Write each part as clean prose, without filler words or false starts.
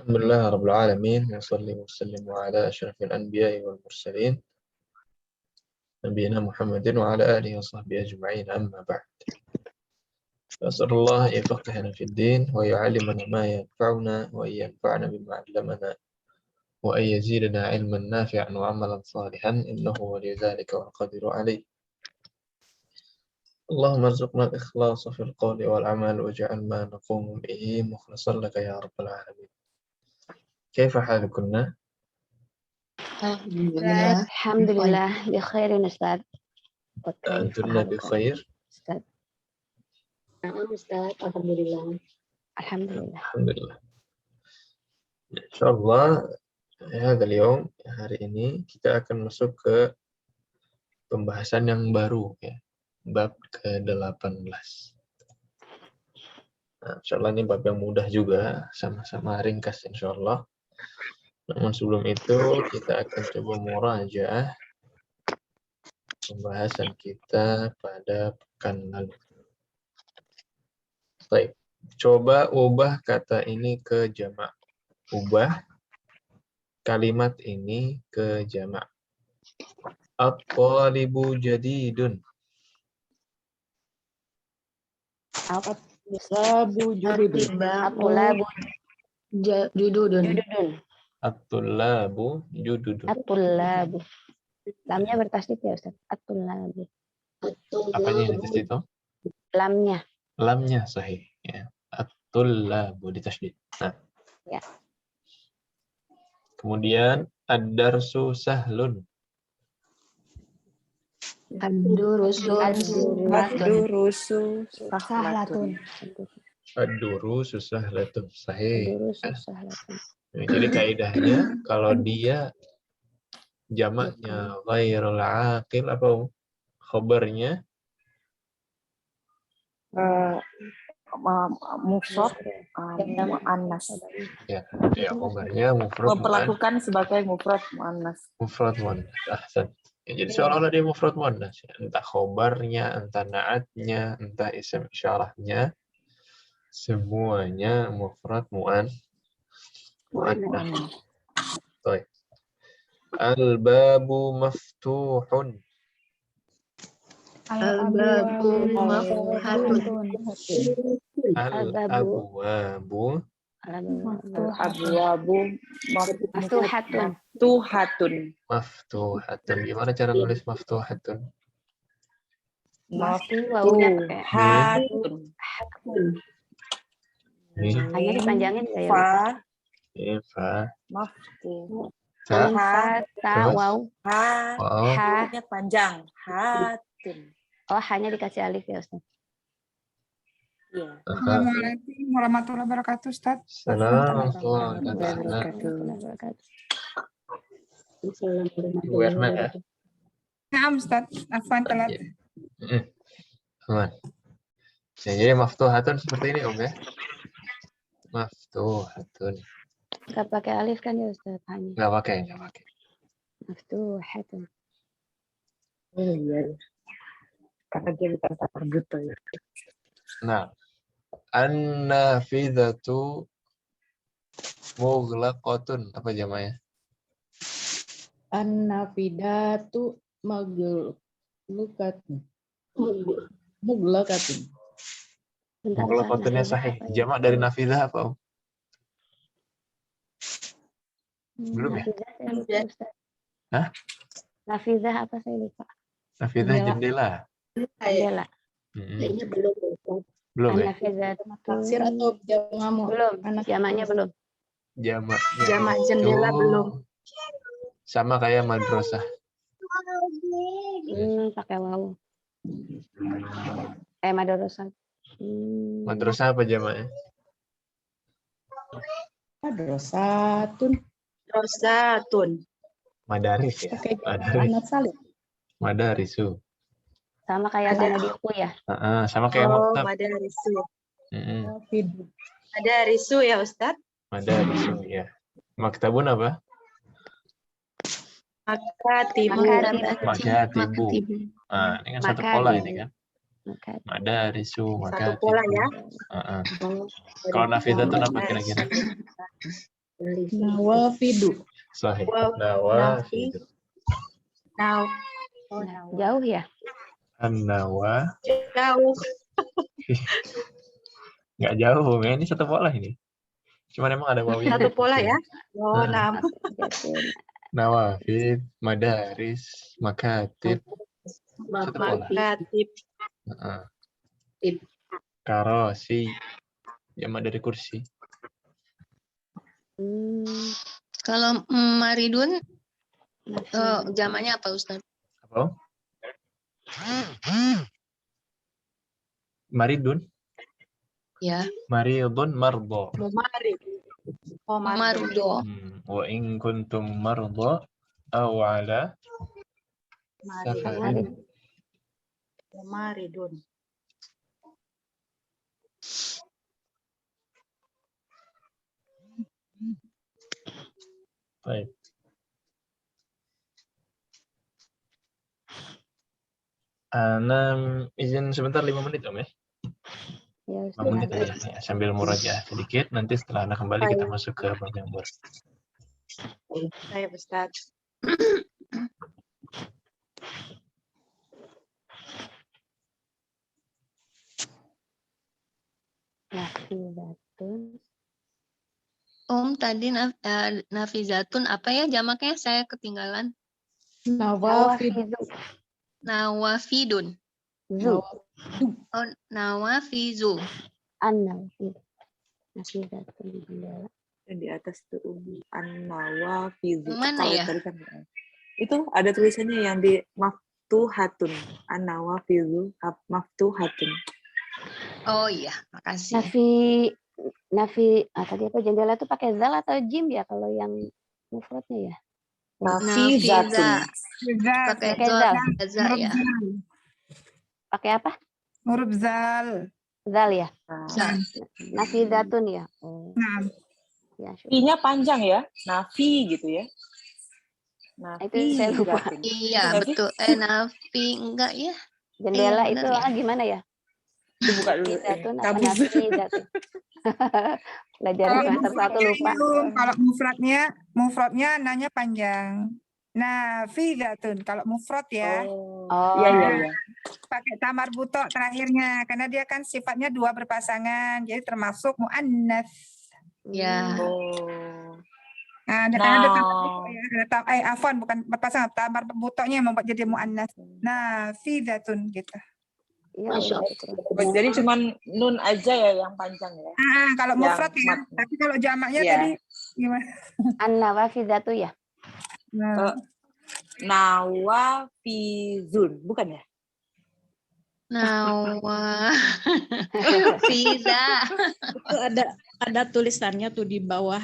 الحمد لله رب العالمين وصلي وسلم على أشرف الأنبياء والمرسلين نبينا محمد وعلى آله وصحبه أجمعين أما بعد أسأل الله أن يفقهنا في الدين ويعلمنا ما ينفعنا وأن ينفعنا بما علمنا وأن يزيدنا علما نافعا وعملا صالحا إنه ولي ذلك والقادر عليه اللهم ارزقنا الإخلاص في القول والعمل واجعل ما نقوم به مخلصا لك يا رب العالمين كيف حالكن؟ Alhamdulillah. Alhamdulillah, bi khairin Ustaz. أنتن بخير؟ Ustaz. Naam Ustaz, Alhamdulillah. Alhamdulillah. الحمد لله إن شاء الله هذا اليوم hari ini kita akan masuk ke pembahasan yang baru ya, bab ke-18. Nah, insya Allah ini bab yang mudah juga, sama-sama ringkas insya Allah. Namun sebelum itu kita akan coba murajaah pembahasan kita pada pekan lalu. Baik, coba ubah kata ini ke jamak. Ubah kalimat ini ke jamak. At-talibu jadidun. Sabu jududun. At-tulabu Jududun. jududun. At-tullabu jududun. At-tulabu. Lamnya bertasydid ya Ustaz. At-tulabu. Apanya yang ditasydid itu? Lamnya. Lamnya sahih ya. At-tullabu ditasydid. Nah. Ya. Kemudian ad-darsu sahlun. Ad-durusu Sahlatun. Ad-durusu sahlatun. Sahih. Ad-durusu sahlatun. Jadi kaidahnya kalau dia jamaknya ghairul aqil apa khabarnya mufrad muannas. Ya, khabarnya mufrad Memperlakukan sebagai mufrad muannas. Mufrad muannas. Ahsan. Ya, jadi seolah-olah dia mufrad muannas. Entah khobarnya, entah naatnya, entah isim isyarahnya, semuanya mufrad muannas. Baik. Al-babu maftuhun. Al-babu maftuhatun. Al-abwabu Abwabu Maftuhatun. maftuhatun. Gimana cara nulis maftuhatun? Maftuhatun. Hanya dipanjangin nggak ya? Fa. Maftuh. Fa, ta, waw. Ha. Panjang. Hatun. Oh, hanya dikasih alif ya Ustaz. Iya. Assalamualaikum warahmatullahi wabarakatuh, Ustaz. Assalamualaikum warahmatullahi wabarakatuh. Naam, Ustaz. Afwan telat. Aman. Ya, jadi maftuhatun seperti ini Om ya. Maftuhatun. Nggak pakai alif kan ya Ustaz? Hanya. Nggak pakai. Maftuhatun. Iya. Karena dia bukan kata gitu ya. Nah, an-nafidhatu mughlaqatun. Apa jamaknya? An-nafidatu maghlukatun. Mughlaqatun. Mughlaqatunnya sahih. Jamak dari nafidhah apa Om? Belum ya? Nafidhah saya lupa Ustaz. Hah? Nafidhah apa saya lupa. Nafidhah jendela. Jendela. Kayaknya belum. Belum ya? Nafidhah Taksir atau jamakmu? belum. Jamaknya belum. Jamaknya Jamak itu jendela belum. sama kayak madrasah. Pakai waw. Madrasah. Madrasah apa jamaknya? Madrasatun. Madaris ya. Pakai Madaris. anak salib. Madarisu. Sama kayak sanadiku ya. Sama kayak maktab. Madarisu. Madarisu ya Ustaz. Madarisu ya. Maktabun apa? Makatibu. Makatibu. Nah, ini kan satu pola ini kan. Madarisu, Satu pola ya. Kalau nafidhatun apa kira-kira? Nawafidu. Sahih. Nafi. Nawafidu. Now. Jauh ya? An-nawa. Jauh. Nggak jauh, ya. Ini satu pola ini. Cuman emang ada wawinya. Satu pola ya. Oh, Heeh. nam. Jatun. Nawafid, madaris, makatib. Satu pola. Makatib. Heeh. Tib. Karosi. Jamak dari kursi. Kalau maridun jamaknya apa Ustaz? Apa? Maridun. Ya, Maridun mardo. Mumarid. Oh, mardo. Wa in kuntum mardo aw ala safarin. Mumaridun. Baik. Izin sebentar 5 menit Om ya. Ya, 5 menit aja ya, sambil murajaah sedikit. Nanti setelah Anda kembali kita masuk ke bab yang baru. Saya Ustaz. Nafizatun. Tadi nafizatun apa ya jamaknya? Saya ketinggalan. Nawafidu. Nawafidun. Zu. Oh, nawafizu. An-nawafid. Nafizatun jendela. Yang di atas tuh an-nawafidu. Mana Kalau ya? tadi kan itu ada tulisannya yang di maftuhatun. An-nawafidu maftuhatun. Oh iya, makasih. Tadi apa jendela itu pakai zal atau jim ya kalau yang mufradnya ya? Nafizatun. Zal. Pakai Pakai zal. za ya. Pakai apa? Huruf zal. Zal ya. Za. Nafizatun ya. Oh, Nah, ya. Syukur. I-nya panjang ya. Nafi gitu ya. Itu saya lupa. Nafizatun. Iya, Betul nggak sih? betul. Nafi enggak ya? Jendela Iya, itu benar ya. gimana ya? Dibuka dulu. Nafizatun apa Kamus. nafizatun? Belajar kalau semester 1 lupa. Kalau mufradnya nanya panjang. Nafizatun. Kalau mufrad ya, Oh. Iya. pakai tamar butok terakhirnya karena dia kan sifatnya dua berpasangan, jadi termasuk muannas. Ya. Oh. Nah, Nah. karena ada tamar butok ya, afwan bukan berpasangan, tamar butoknya yang membuat jadi muannas. Nafizatun gitu. Iya, Masya Allah. Jadi cuman nun aja ya yang panjang ya. Kalau Yang mufrad ya, mat. tapi kalau jamaknya Iya. tadi gimana? An-nawafizatu ya. Nah, Nawafizun, bukan ya? Nawafiza. Itu ada tulisannya tuh di bawah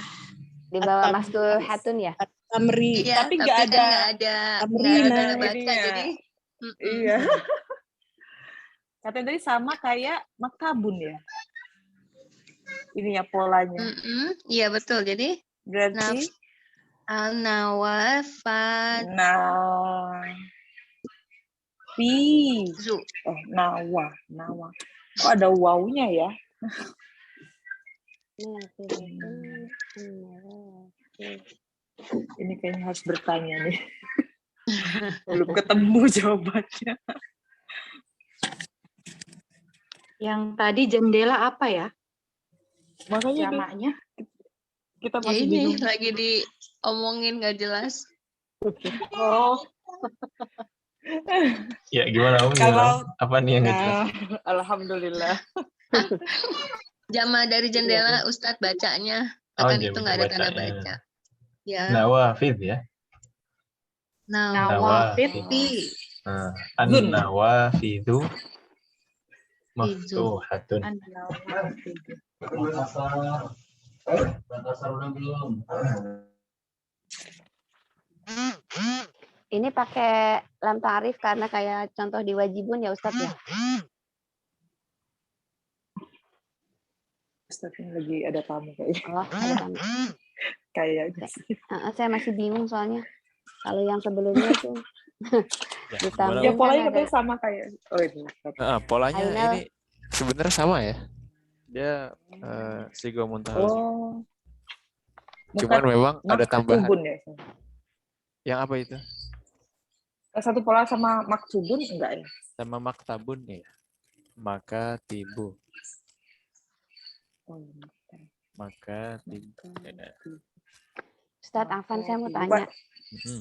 Di bawah Atau- maftuhatun ya. Tamri. Iya, Tapi tapi nggak kan ada- nggak ada Tamrina. baca Ininya. jadi. Iya. Katanya tadi sama kayak maktabun ya. Ini ya polanya. Iya betul. Jadi Berarti al-nawafat nafizu. Nawa. Kok ada wawunya ya? Ini kayaknya harus bertanya nih. Belum ketemu jawabannya. Yang tadi jendela apa ya? Makanya Jamaknya? kita ya masih ini bingung. lagi diomongin nggak jelas. Oh, Ya gimana Om? Kalau- Apa nih yang nggak jelas? alhamdulillah. Jama dari jendela Ustadz bacanya. Oh, Akan iya, itu nggak ada tanda bacanya. baca. Ya. Nawafid ya. Nawafid. Nah, Zun. an-nawafidu maftuhatun. Ini pakai lam ta'rif karena kayak contoh di wajibun ya Ustadz ya. Ustaz ini lagi ada tamu kayaknya. Oh, ada tamu. Kayaknya sih. Saya masih bingung soalnya. Kalau yang sebelumnya tuh Ya, ditambah Ya gimana, polanya ada katanya sama kayak. Oh ini. polanya Ainal. ini sebenarnya sama ya. Dia sigo muntahal. Oh. Cuman memang ada tambahan. maktubun ya. Yang apa itu? Satu pola sama maktubun enggak ya? Sama maktabun ya. Maka tibu. Oh, Maka tibu. Ustadz Afan, saya mau Bukan. tanya. Mm-mm.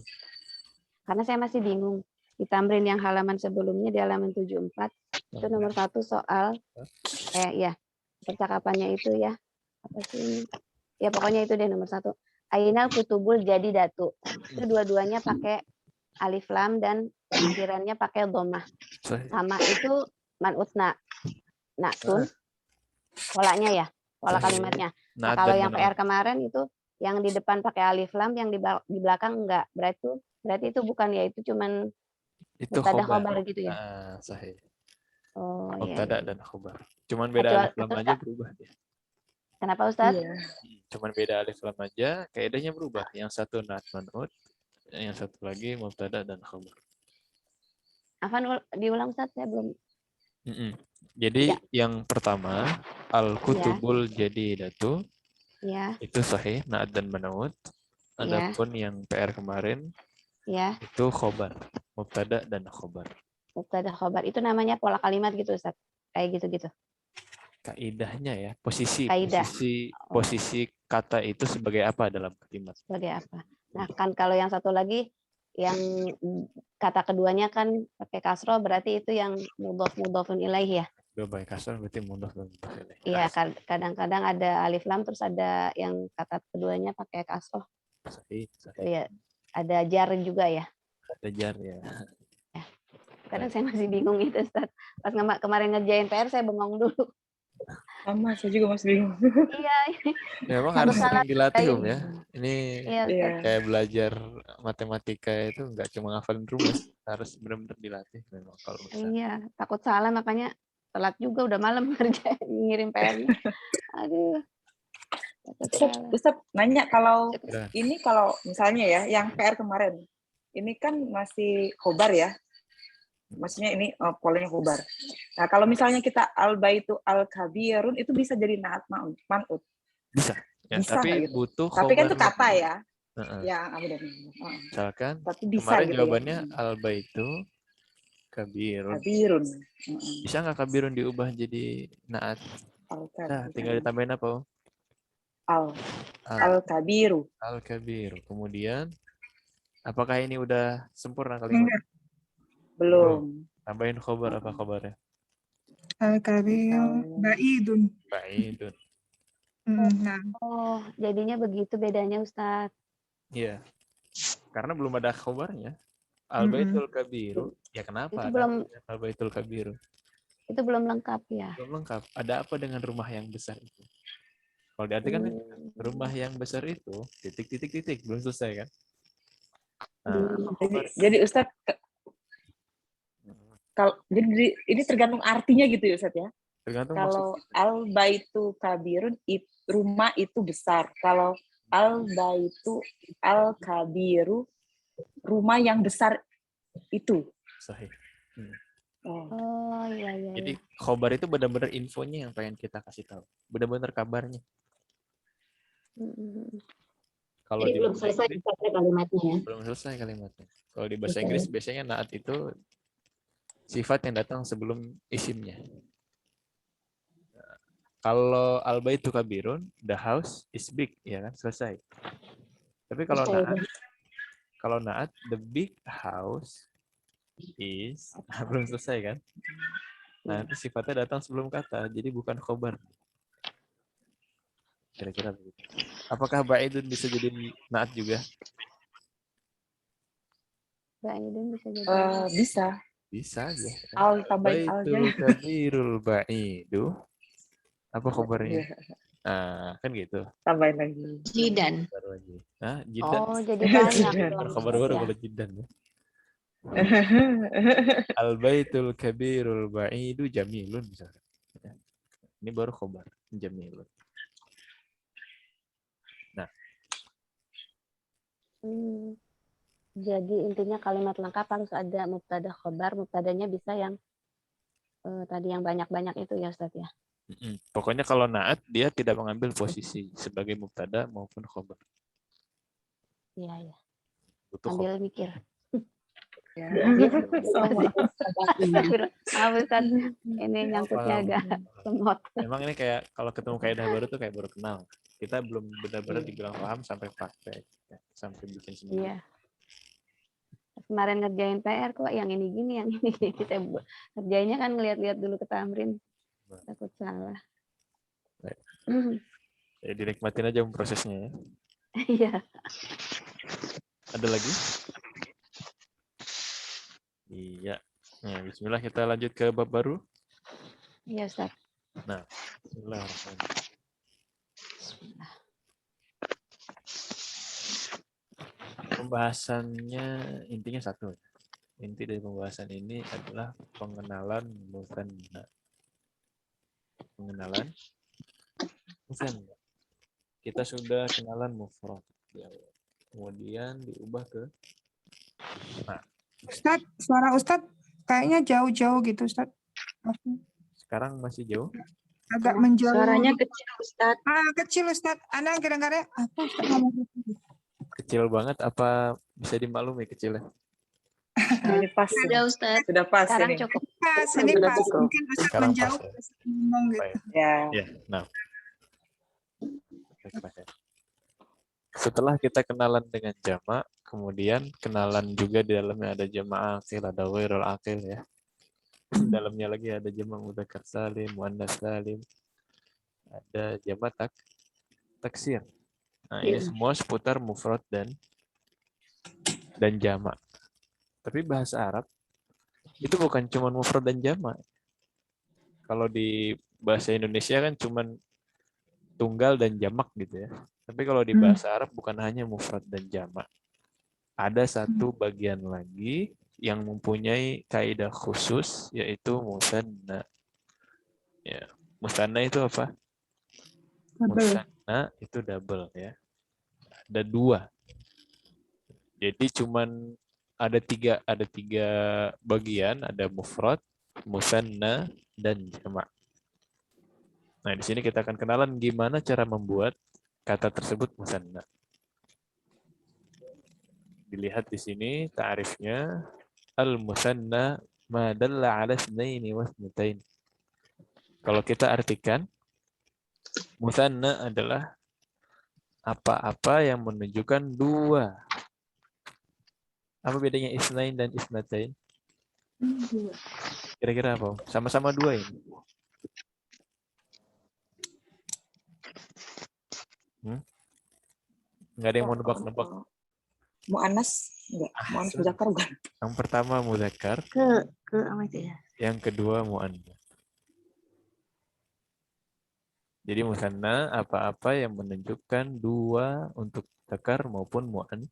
Karena saya masih bingung. Di tamrin yang halaman sebelumnya, di halaman 74, itu nomor 1 soal, ya, percakapannya itu ya. Apa sih ini? Ya pokoknya itu deh nomor 1. Ainal kutubul jadi datu. Itu dua-duanya pakai alif lam dan akhirannya pakai dhammah. Sama itu man'utna. Na'tun. Polanya ya, pola kalimatnya. Nah, kalau yang PR kemarin itu yang di depan pakai alif lam, yang di belakang enggak. Berarti itu bukan ya, itu cuman itu mubtada khobar. khobar gitu ya. Sahih. Oh iya. Mubtada dan khobar. Cuman beda alif lam aja berubah dia. Kenapa Ustaz? Iya. Cuman beda alif lam aja, kaidahnya berubah. Yang satu na'at man'ut, yang satu lagi mubtada dan khobar. Afan diulang Ustaz, saya belum. Jadi Ya. yang pertama al-kutubul jadidatu Ya, itu sahih na'at dan man'ut. ya, Adapun yang PR kemarin ya. itu khobar, mubtada dan khobar. Mubtada khobar itu namanya pola kalimat gitu Ustaz. Kayak gitu-gitu. Kaidahnya ya, posisi Kaidah. posisi kata itu sebagai apa dalam kalimat? Sebagai apa? Nah, kan kalau yang satu lagi yang kata keduanya kan pakai kasroh, berarti itu yang mudhofun ilaih ya. Dua baik kasar berarti mudhaf dan mudhaf ilaih. Iya, kadang-kadang ada alif lam terus ada yang kata keduanya pakai kasroh. Sahih. Itu ya. Ada jar juga ya. Ada jar ya. Kadang saya masih bingung itu Ustaz. Pas kemarin ngerjain PR saya bengong dulu. Sama, saya juga masih bingung. Iya. Memang Satu harus salah sering dilatih lain. ya. Ini Iya, Ustaz. Iya. kayak belajar matematika itu nggak cuma ngafalin rumus, harus benar-benar dilatih memang kalau bisa. Iya, takut salah makanya telat juga udah malam kerja ngirim PR-nya. Aduh. Takut salah. Ustaz nanya kalau Udah. ini kalau misalnya ya yang PR kemarin ini kan masih khobar ya. Maksudnya ini polanya khobar. Nah, kalau misalnya kita al-baitu al-kabirun itu bisa jadi na'at man'ut. Bisa. Ya, Bisa tapi nggak gitu? butuh Tapi kan khobar itu kata lebih. ya. Heeh. Ya, benar. Misalkan Tapi bisa kemarin gitu jawabannya ya. al-baitu kabirun. Kabirun. Bisa nggak kabirun diubah jadi naat? Nah, tinggal ditambahin apa? Al-kabiru. Al-kabiru. Kemudian, apakah ini udah sempurna kalimat? Enggak. Belum. Tambahin khobar, apa khobarnya? Al-kabir ba'idun. Ba'idun. Nah, Oh, jadinya begitu bedanya Ustaz. Iya. Karena belum ada khobarnya. Al-baitul kabiru. Ya kenapa Itu ada belum al-baitul kabiru? itu belum lengkap ya. Belum lengkap. Ada apa dengan rumah yang besar itu? Kalau diartikan rumah yang besar itu titik belum selesai kan? Nah, Jadi Ustaz jadi ini tergantung artinya gitu ya Ustaz ya. tergantung Kalau maksud. al-baitu kabirun rumah itu besar. Kalau al-baitu al-kabiru rumah yang besar itu. Sahih. Oh, iya. Jadi khobar itu benar-benar infonya yang pengen kita kasih tahu. Benar-benar kabarnya. Kalau Jadi di belum selesai kalimatnya ya. belum selesai kalimatnya. Kalau di bahasa Inggris biasanya naat itu sifat yang datang sebelum isimnya. Kalau al-baitu kabirun, the house is big, ya kan? Selesai. Tapi kalau naat, the big house is belum selesai kan? Nah, itu sifatnya datang sebelum kata, jadi bukan khobar. Kira-kira begitu. Apakah ba'idun bisa jadi naat juga? Ba'idun bisa jadi. Bisa. Bisa aja. Al tambahin al Baitul kabirul ba'idu. Apa khobarnya? Nah, kan gitu. Tambahin lagi. Jidan. Baru lagi. Nah, jidan. Oh, jadi banyak. Bukan khobar baru kalau jidan. Ya. Al-baitul kabirul ba'idu jamilun misalnya. Ini baru khobar, jamilun. Nah. Jadi intinya kalimat lengkap harus ada mubtada khobar, mubtadanya bisa yang tadi yang banyak-banyak itu ya Ustaz ya. Pokoknya kalau naat dia tidak mengambil posisi sebagai mubtada maupun khobar. Iya, ya. Butuh Sambil mikir. Ya. Sama. Maaf Ustaz, ini nyangkutnya Paham. agak lemot. Emang ini kayak kalau ketemu kaidah baru tuh kayak baru kenal. Kita belum benar-benar dibilang paham sampai praktek, ya, sampai bikin sendiri. Iya. Kemarin ngerjain PR kok yang ini gini, yang ini gini. Kita ngerjainnya kan ngeliat-liat dulu ke Tamrin. Takut salah. Baik. Ya, dinikmatin aja prosesnya ya. Iya. Ada lagi? Iya. Nah, bismillah kita lanjut ke bab baru. Iya Ustaz. Nah, bismillahirrahmanirrahim. Bismillah. Pembahasannya intinya satu. Inti dari pembahasan ini adalah pengenalan musanna. Pengenalan musanna. Kita sudah kenalan mufrad. Kemudian diubah ke Ustaz, suara Ustaz kayaknya jauh-jauh gitu Ustaz. sekarang masih jauh. Agak menjauh. Suaranya kecil Ustaz. Kecil Ustaz. Ana kadang-kadang apa Ustaz ngomong gitu? Kecil banget apa bisa dimaklumi kecilnya? Nah, ini pas. Sudah Ustaz. Sudah pas Sekarang ini. cukup. Pas, ini Sudah pas. cukup. Mungkin Ustaz Sekarang pas menjauh ya. ngomong gitu. Baik. Ya. Ya, nah. Setelah kita kenalan dengan jamak, kemudian kenalan juga di dalamnya ada jamak akil, ada ghairul akil ya. Dalamnya lagi ada jamak mudzakkar salim, muannats salim. Ada jamak taksir. Nah, ini semua seputar mufrad dan jamak. Tapi bahasa Arab itu bukan cuma mufrad dan jamak. Kalau di bahasa Indonesia kan cuma tunggal dan jamak gitu ya. Tapi kalau di bahasa Arab bukan hanya mufrad dan jamak. Ada satu bagian lagi yang mempunyai kaidah khusus yaitu musanna. Ya, musanna itu apa? Musanna itu double ya. Ada dua. Jadi cuman ada tiga bagian, ada mufrad, musanna, dan jamak. Nah, di sini kita akan kenalan gimana cara membuat kata tersebut musanna. Dilihat di sini ta'rifnya, al-musanna ma dalla 'ala itsnaini wa itsnatain. Kalau kita artikan, musanna adalah apa-apa yang menunjukkan dua. Apa bedanya itsnain dan itsnatain? Kira-kira apa? Sama-sama dua ini. Nggak ada yang mau nebak-nebak. Mu'annas enggak? Mu'annas muzakkar bukan? Yang pertama mudzakkar, Ke apa itu ya? yang kedua muannats. Jadi musanna apa-apa yang menunjukkan dua untuk dzakar maupun muannats.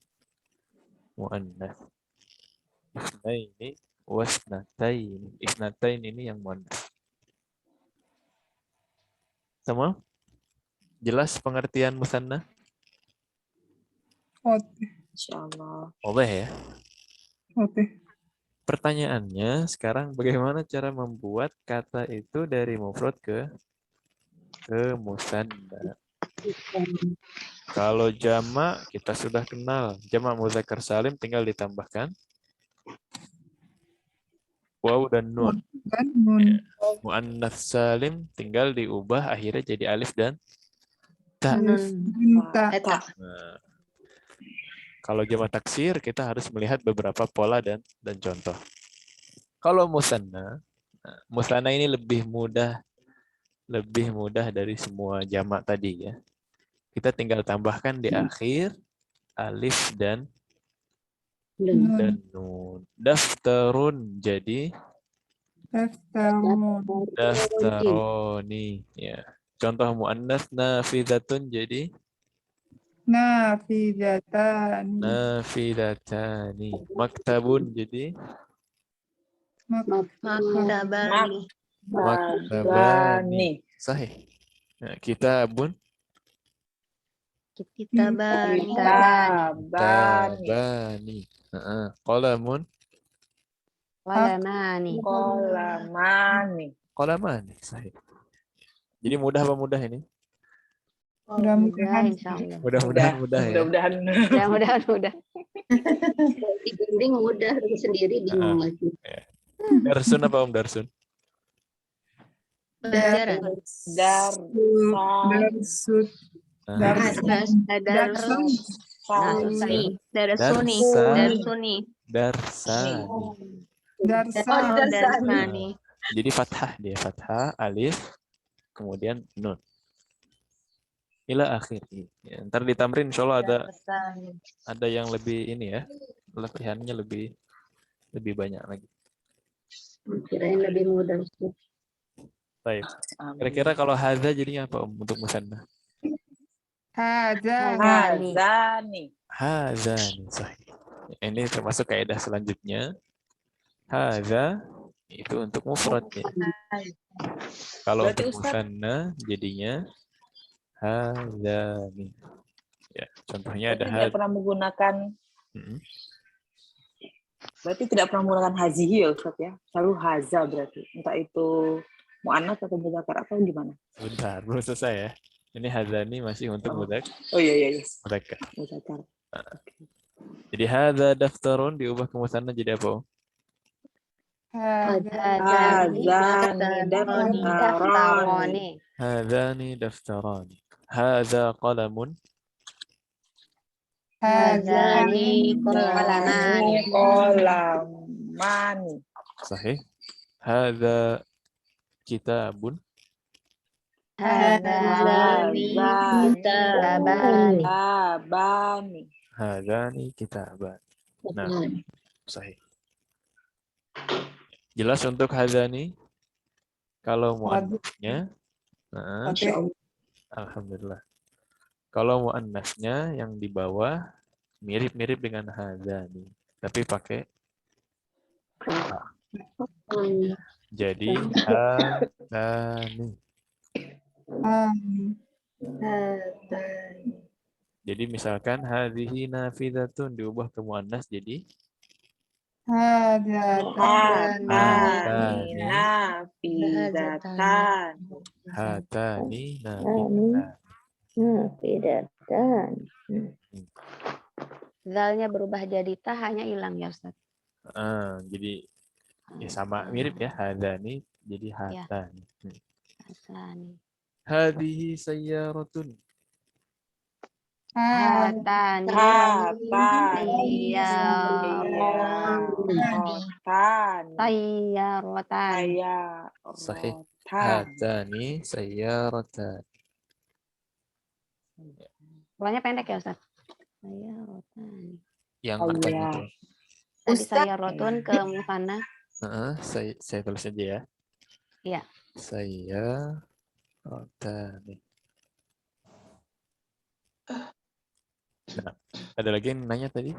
Isnaini wasnatain. Isnatain ini yang muannats. Sama? Jelas pengertian musanna? Insyaallah. Boleh ya. Oke. Pertanyaannya sekarang bagaimana cara membuat kata itu dari mufrad ke musanna. Kalau jamak kita sudah kenal. Jamak mudzakkar salim tinggal ditambahkan waw dan nun. Muannats salim tinggal diubah akhirnya jadi alif dan ta. Minta. Nah, kalau jamak taksir kita harus melihat beberapa pola dan contoh. Kalau musanna, musanna ini lebih mudah dari semua jamak tadi ya. Kita tinggal tambahkan di akhir alif dan nun. Daftarun jadi daftaroni ya. Contoh muannats nafidatun jadi nafidatani. Maktabun jadi Maktabani. maktabani. Sahih. Nah, kitabun Kitabani. tabani. Qalamun Walamani. qalamani. Sahih. Jadi mudah apa mudah ini? Mudah-mudahan. Insya Allah. Mudah-mudahan mudah ya. Mudah-mudahan. Mudah-mudahan mudah. Dibimbing mudah, tapi sendiri bingung lagi. Darsun apa Om Darsun? Pelajaran. Darsut. Nah, Darsun. Darsuni. Darsuni. Darsa. Darsuni. Darsani. Darsan. Darsani. Jadi fathah dia, fathah, alif, kemudian nun. Ila akhir. Ya, ntar di tamrin insya Allah ada yang lebih ini ya, latihannya lebih banyak lagi. Kirain lebih mudah. Baik. Kira-kira kalau hadza jadinya apa Om untuk musanna? Hazani. Hazani. Hadzani, sahih. Ini termasuk kaidah selanjutnya. Hadza itu untuk mufradnya. Kalau Berarti untuk Ustaz- musanna jadinya hadzani. Ya, contohnya ada Berarti tidak pernah menggunakan berarti tidak pernah menggunakan hazihi ya Ustaz ya. Selalu haza berarti. Entah itu mu'anats atau mudzakkar atau gimana? Bentar, belum selesai ya. Ini hadzani masih untuk mudzakkar. Oh iya. Mudzakkar. Mudzakkar. Jadi hadza daftarun diubah ke musanna jadi apa? Hazani daftarani. Hadzani daftarani. Hadza qalamun. Hazani Hazani qalamani. Sahih. Hadza kitabun. Hazani kitabani. Labani. Hadzani kitaban. Nah, sahih. Jelas untuk hadzani? Kalau muannasnya, alhamdulillah. Kalau muannasnya yang di bawah mirip-mirip dengan hadzani, tapi pakai ha. Jadi hadzani. Jadi misalkan hadhihi nafidatun diubah ke muannas jadi Hatani nafidatan. hatani nafidatan. Zalnya berubah jadi ta hanya hilang ya Ustaz. Jadi ya sama mirip ya hadani jadi hatani. Hazani. Hadhihi sayyaratun. Hatani. Tayyaratan. Sahih. Hatani sayyaratan. Pokoknya pendek ya Ustaz. Tayyaratan. Yang apa itu? Tadi sayyarotun ke musanna. Saya tulis aja ya. Iya. Sayyaratan. Nah, ada lagi yang nanya tadi?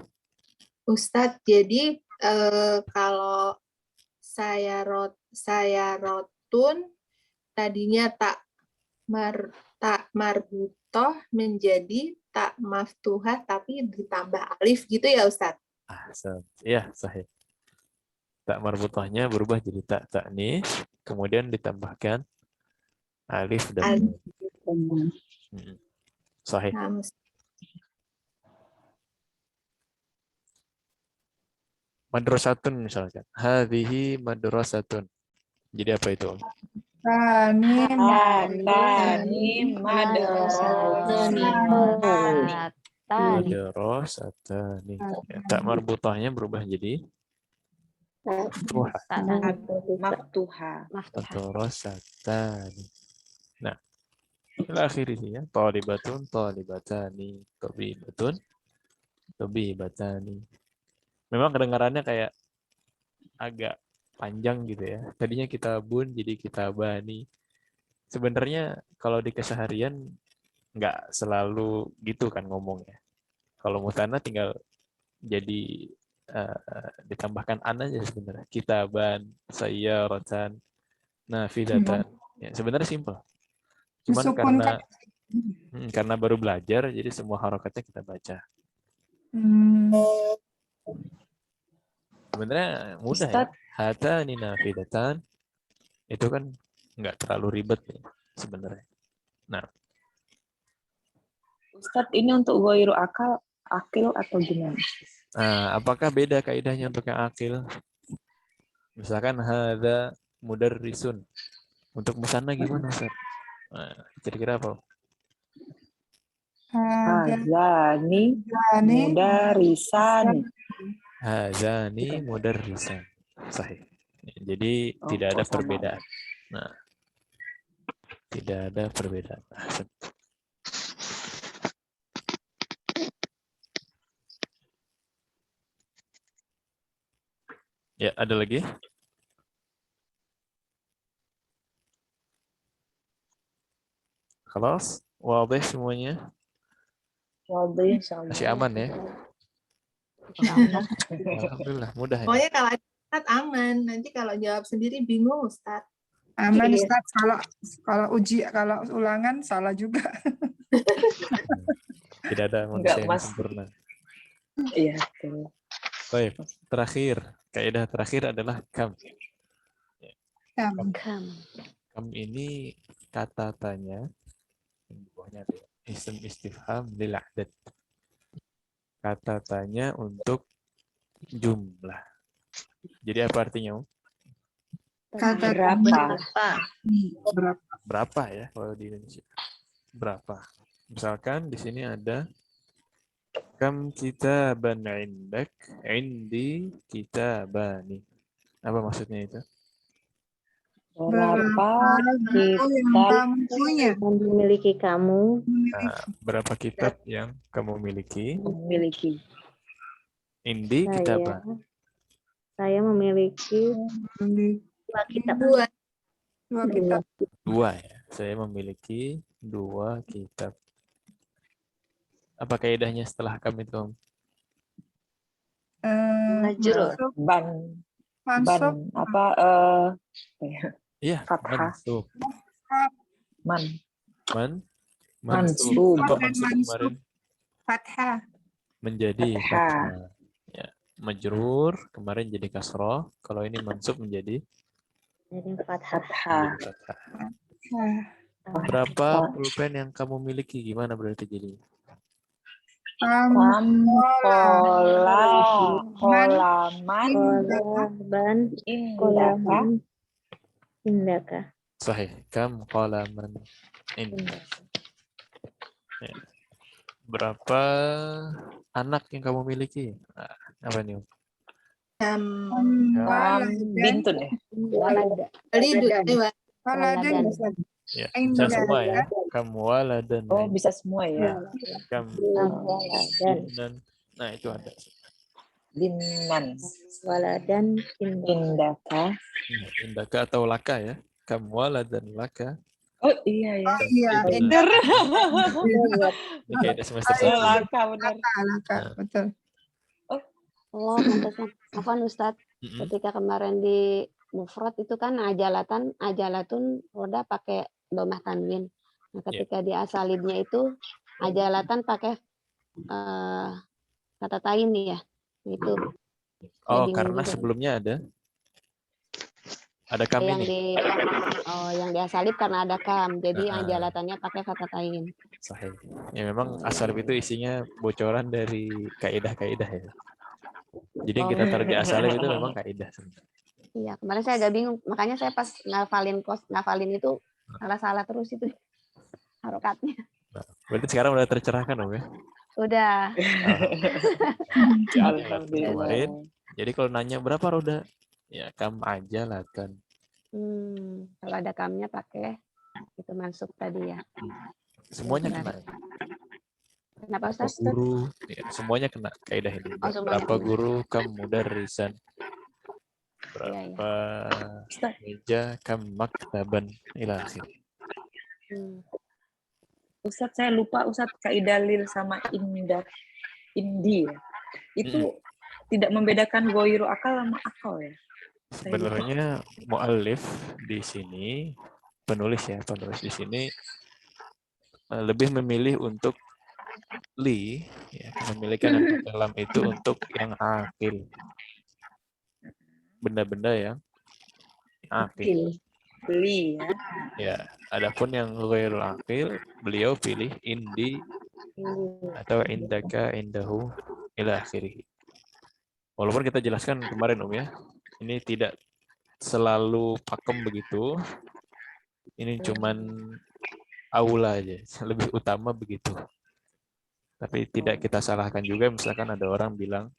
Ustadz, jadi kalau saya rotun tadinya tak marbutoh menjadi tak maftuhah tapi ditambah alif gitu ya Ustadz? Iya, sahih. Tak marbutohnya berubah jadi tak taknis, kemudian ditambahkan alif dan sahih. Madrasatun misalkan. Hadhihi madrasatun. Jadi apa itu? Hatani madrasatani. Tak marbutohnya berubah jadi Maftuha. Madrasatani. Nah, akhir ini ya. Thalibatun, thalibatani, tabibatun, tabibatani. Memang kedengarannya kayak agak panjang gitu ya. Tadinya kitabun jadi kitabani. Sebenarnya kalau di keseharian nggak selalu gitu kan ngomongnya. Kalau mutanna tinggal jadi ditambahkan an aja sebenarnya. Kitaban, sayyaratan, nafidatan. Ya, sebenarnya simpel. Cuman karena baru belajar, jadi semua harokatnya kita baca. Sebenarnya mudah ya. Hatani nafidatan itu kan nggak terlalu ribet ya sebenarnya. Nah, Ustadz, ini untuk goiru akil atau gimana? Nah, apakah beda kaidahnya untuk yang akil? Misalkan hadza mudarrisun. Untuk musanna gimana, Ustaz? Nah, kira-kira apa? Hazani Jadi mudarisan. Hazani mudarrisan. Sahih. Jadi Oh, tidak ada kok sama? perbedaan. Nah, tidak ada perbedaan. Ya, ada lagi? Khalas? Wadih semuanya? Waduh, insyaallah. Masih aman ya? Insyaallah. Alhamdulillah, mudah ya. Pokoknya kalau ada Ustadz aman. Nanti kalau jawab sendiri bingung Ustadz. aman Iya. Ustaz, kalau ulangan salah juga. Tidak ada Enggak, manusia yang Mas. sempurna. Iya, betul. Baik, terakhir. Kaidah terakhir adalah kam. Kam. Kam ini kata tanya. Di bawahnya ada isim istifham lil adad. Kata tanya untuk jumlah. Jadi apa artinya? Om? Kata Berapa? berapa? Berapa ya kalau di Indonesia? Berapa? Misalkan di sini ada kam kitaban indak, indi kitabani. Apa maksudnya itu? Berapa buku yang kitab kamu punya? Yang dimiliki kamu. Nah, berapa kitab yang kamu miliki? memiliki? Indi Saya. kitaban. Saya memiliki Beli 2 kitab. dua kitab. 2 ya. Saya memiliki 2 kitab. Apa kaidahnya setelah kam itu? Om? Majrur. Mansub, Ban mansub, apa Iya, Fathah. mansub. man Mansub. Mansub. Apa dan mansub mansub. kemarin? fathah. Menjadi Fathah. fathah. Ya. Majrur kemarin jadi kasroh. Kalau ini mansub menjadi Jadi fathah. Fathah. fathah. Nah, Berapa pulpen yang kamu miliki? Gimana berarti jadi? Kolaman Kolaban. indaka Indaka. Sahih. Kam qalaman indak. Ya. Berapa anak yang kamu miliki? Nah, apa nih? Om? Kam bintun ya. Walada. Waladan bisa. Ya, bisa Indah. semua ya. Kam waladan. Oh, bisa semua ya. Kam Waladan. binnan. Nah, itu ada. Binnan Waladan indaka. indaka. Indaka atau laka ya. Kam waladan laka. Oh iya ya. Iya, Benar. Buat Ini kayaknya semester Ayo. 1. Laka benar. Alaka, betul. Oh, pantesan. Afwan Ustadz, ketika kemarin di mufrad itu kan ajalatun roda pakai domah tanwin. Nah, ketika di asalibnya itu ajalatan pakai kata tain nih ya. Itu. Oh, bingung karena juga. sebelumnya ada kam yang ini. yang di asalib karena ada kam. Jadi Ah. ajalatannya pakai kata tain. Sahih. Ya memang asal itu isinya bocoran dari kaidah-kaidah ya. Jadi yang kita taruh di asalib itu memang kaidah sebenarnya. Iya, kemarin saya agak bingung. Makanya saya pas ngafalin itu salah-salah terus itu harokatnya. Nah, berarti sekarang udah tercerahkan Om ya. Udah. Alhamdulillah. Kemarin. Jadi kalau nanya berapa roda? Ya kam aja lah kan. Kalau ada kamnya pakai itu mansub tadi ya. Semuanya Benar. kena. Kenapa Berapa Ustaz? guru? Ya, semuanya kena kaidah ini. Oh, semuanya Berapa kena. guru kam mudarrisan? Iya, Berapa meja kam maktaban ila akhir. Ustadz, saya lupa Ustadz kaidah lil sama indi ya. Itu tidak membedakan goiru akal sama akal ya. Sebenarnya muallif di sini penulis di sini lebih memilih untuk li ya, memilihkan dalam itu untuk yang akil. Benda-benda yang akil. Beli ya. Ya, adapun yang ghairul akil beliau pilih indi atau indaka, indahu, ila akhirih. Walaupun kita jelaskan kemarin ya, ini tidak selalu pakem begitu. Ini cuman aula aja, lebih utama begitu. Tapi tidak kita salahkan juga, misalkan ada orang bilang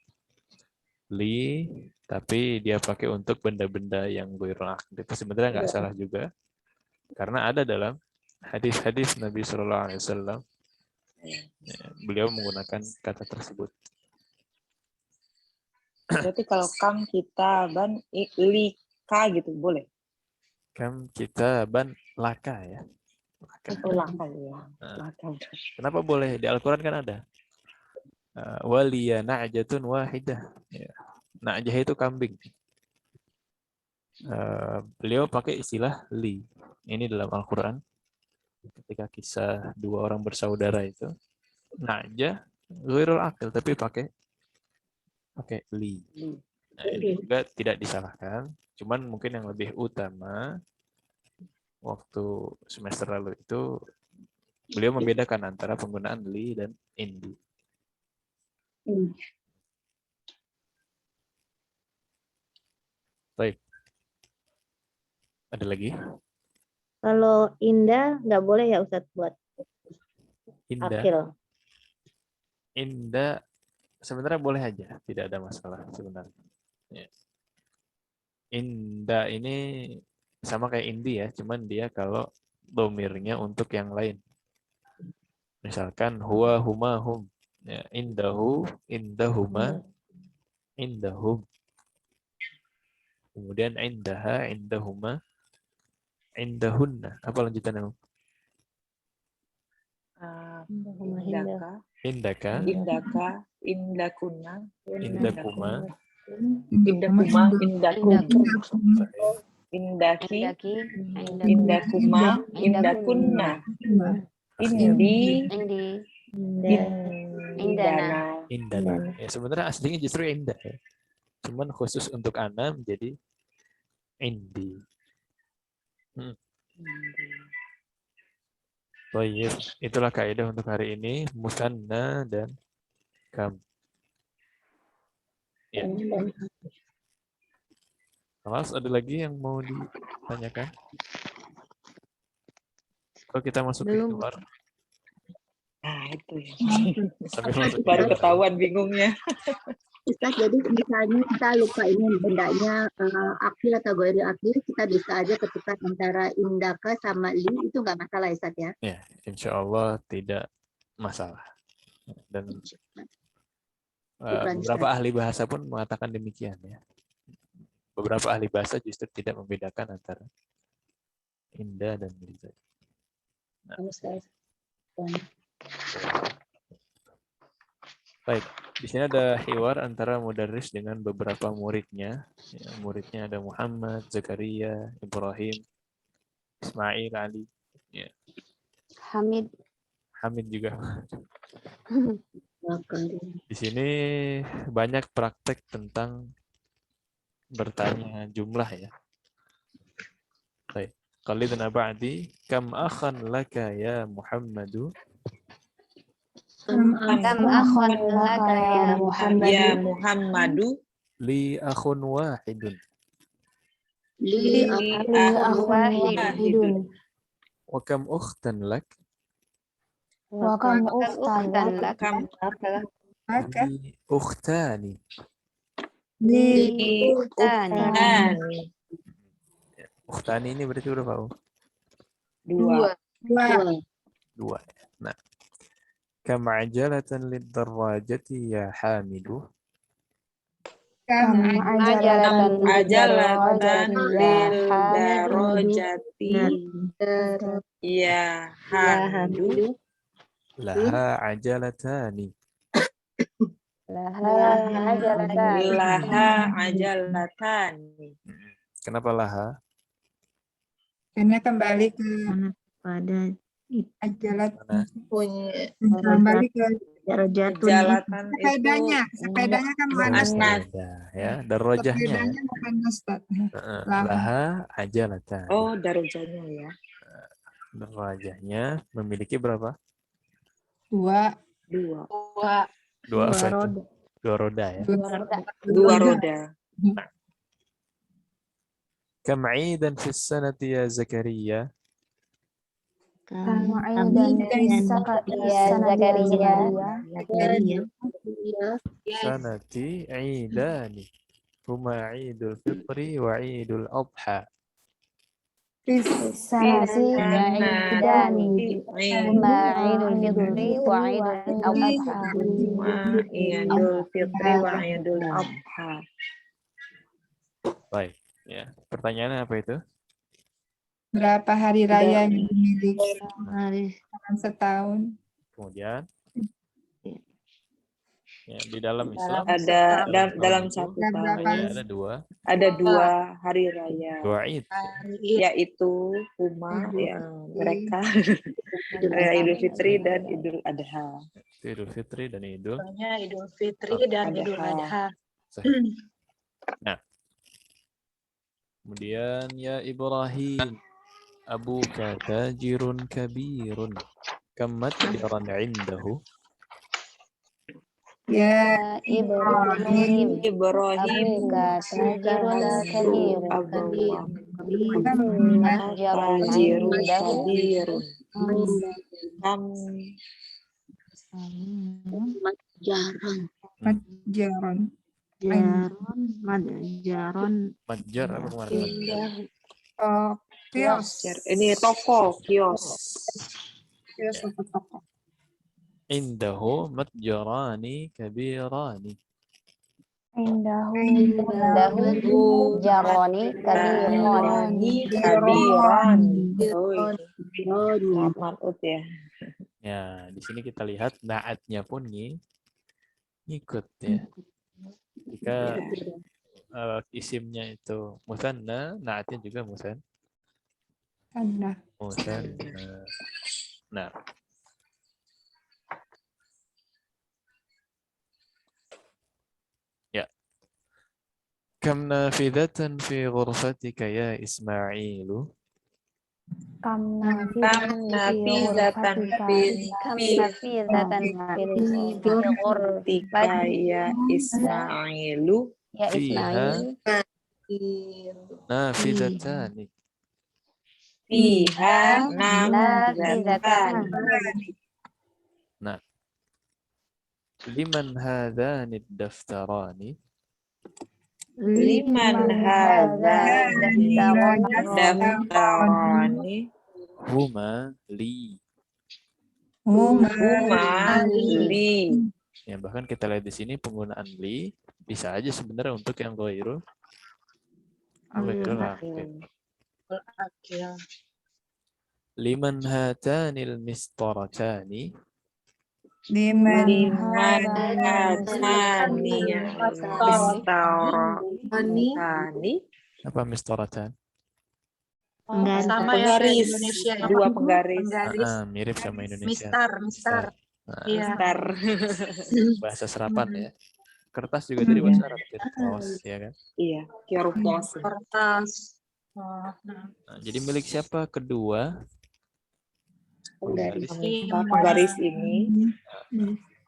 li, tapi dia pakai untuk benda-benda yang ghairul aqd. Itu sebenarnya nggak salah juga. Karena ada dalam hadis-hadis Nabi Shallallahu Alaihi Wasallam, beliau menggunakan kata tersebut. Berarti kalau kam kitaban lika gitu boleh? Kam kitaban laka ya. Oh, laka ya. Nah, Laka. kenapa boleh? Di Al-Quran kan ada. Waliya na'jatun wahidah. Ya. Na'jah itu kambing. Beliau pakai istilah li. Ini dalam Al-Quran. Ketika kisah dua orang bersaudara itu. Na'jah, ghairul aqil, tapi pakai li. Nah, ini juga tidak disalahkan. Cuman mungkin yang lebih utama waktu semester lalu itu beliau membedakan antara penggunaan li dan indi. Baik. Ada lagi? Kalau indah nggak boleh ya Ustadz buat Indah. akil. Indah sebenarnya boleh aja, tidak ada masalah sebenarnya. Ya. Indah ini sama kayak indi ya, cuman dia kalau domirnya untuk yang lain. Misalkan huwa, huma, hum. Ya, indahu, indahuma, indahum. Kemudian indaha, indahuma, indahunna. Apa lanjutannya? Indaka, Indaka, indaka, indakuna, indakuma, indakuma, indaki, Indaki, indakuma, indakunna, indi, indana. indana. Ya, sebenarnya aslinya justru indah ya. Cuman khusus untuk ana menjadi indi. Baik, itulah kaidah untuk hari ini, musanna dan kam. Ya. Kelas ada lagi yang mau ditanyakan? Kalau kita masuk ke luar. Nah, itu ya. Sampai masuk Baru ketahuan bingungnya. Ustaz, jadi misalnya kita lupa ini bendanya akil atau ghairil akil, kita bisa aja ketukar antara indaka sama li, itu nggak masalah Ustaz ya? Ya, insya Allah tidak masalah. Dan beberapa ahli bahasa pun mengatakan demikian ya. Beberapa ahli bahasa justru tidak membedakan antara indah dan li. Nah. Baik, di sini ada hiwar antara mudarris dengan beberapa muridnya. Ya, muridnya ada Muhammad, Zakaria, Ibrahim, Ismail, Ali. Ya. Hamid juga. Di sini banyak praktek tentang bertanya jumlah ya. Baik. Qalidna ba'di kam akhan laka ya Muhammadu. Kam akhon laka ya Muhammadu. Li akhun wahidun. Li akhun wahidun. Wa kam ukhtan lak. Wa kam ukhtan lak. Li ukhtani. Li ukhtani. Ukhtani ini berarti berapa? Dua. Nah. Kam ajalatan lid-darrajati ya Hamidu. Kam ajalatan lid-darrajati ya Hamidu. Laha ajalatani. Laha ajalatani. Kenapa laha? Karena kembali ke pada ajalat, punya kembali ke Jalatan sepedanya kan muannas. Ya, darajahnya. Sepedanya muannas. Laha ajalatan. Oh, darajahnya ya. Darajahnya memiliki berapa? 2. Dua. Dua apa itu? roda. Dua roda ya. Dua roda. Kam 'idan fi sanati ya Zakaria? Ya Zakaria. Sanati 'idani. Huma 'idul fitri wa 'idul adha. Sanati Idani. Huma Idul Fitri wa Idul Adha. Idul Fitri wa Idul Adha. Baik, ya. Pertanyaannya apa itu? Berapa hari raya yang dimiliki Hari dalam setahun? Kemudian ya, di dalam Islam Ada dalam tahun itu satu Dan berapa tahun ada dua ada dua hari raya, Id. yaitu Huma yang mereka Idul Fitri dan Idul Adha. Itu Idul Fitri dan Idul Idul Fitri dan Idul Adha. Sahih. Nah, kemudian ya Ibrahim, abuka tajirun kabirun, kam matjaran indahu? Ya Ibrahim. Ibrahim Abuka tajirun kabirun. Abdullah Matjarun tajirun indahu. kabirun. Jarang. Jaron. Jaron. Matjar apa kemarin? Oh, kios. Ini toko, kios. Kios atau toko. Indahu matjarani kabirani. Indahu jaroni kabironi. Kabiran. Manut ya. Ya, di sini kita lihat naatnya pun ngikut ya. Jika isimnya itu musanna, naatnya juga musanna. Nah, ya. Kam nafidatan fi ghurfatika ya Ismailu? Kam nafizatan tika ya Ismailu. Ya Ismail. Nafidatani. Fiha nafizatan. Nah, liman hadani daftarani? Liman hadani daftarani? Huma li. Huma li. Ya, bahkan kita lihat di sini penggunaan li bisa aja sebenarnya untuk yang ghairul akil. Liman hatanil mistaratani? Liman hatanil mistaratani? Apa mistaratan? Sama penggaris, ya Indonesia. Dua penggaris. Mirip sama Indonesia. Mistar. Mistar. Bahasa serapan ya. Kertas juga jadi bahasa Arab, kertas, ya kan? Iya, kertas. Nah, jadi milik siapa kedua? Penggaris ini.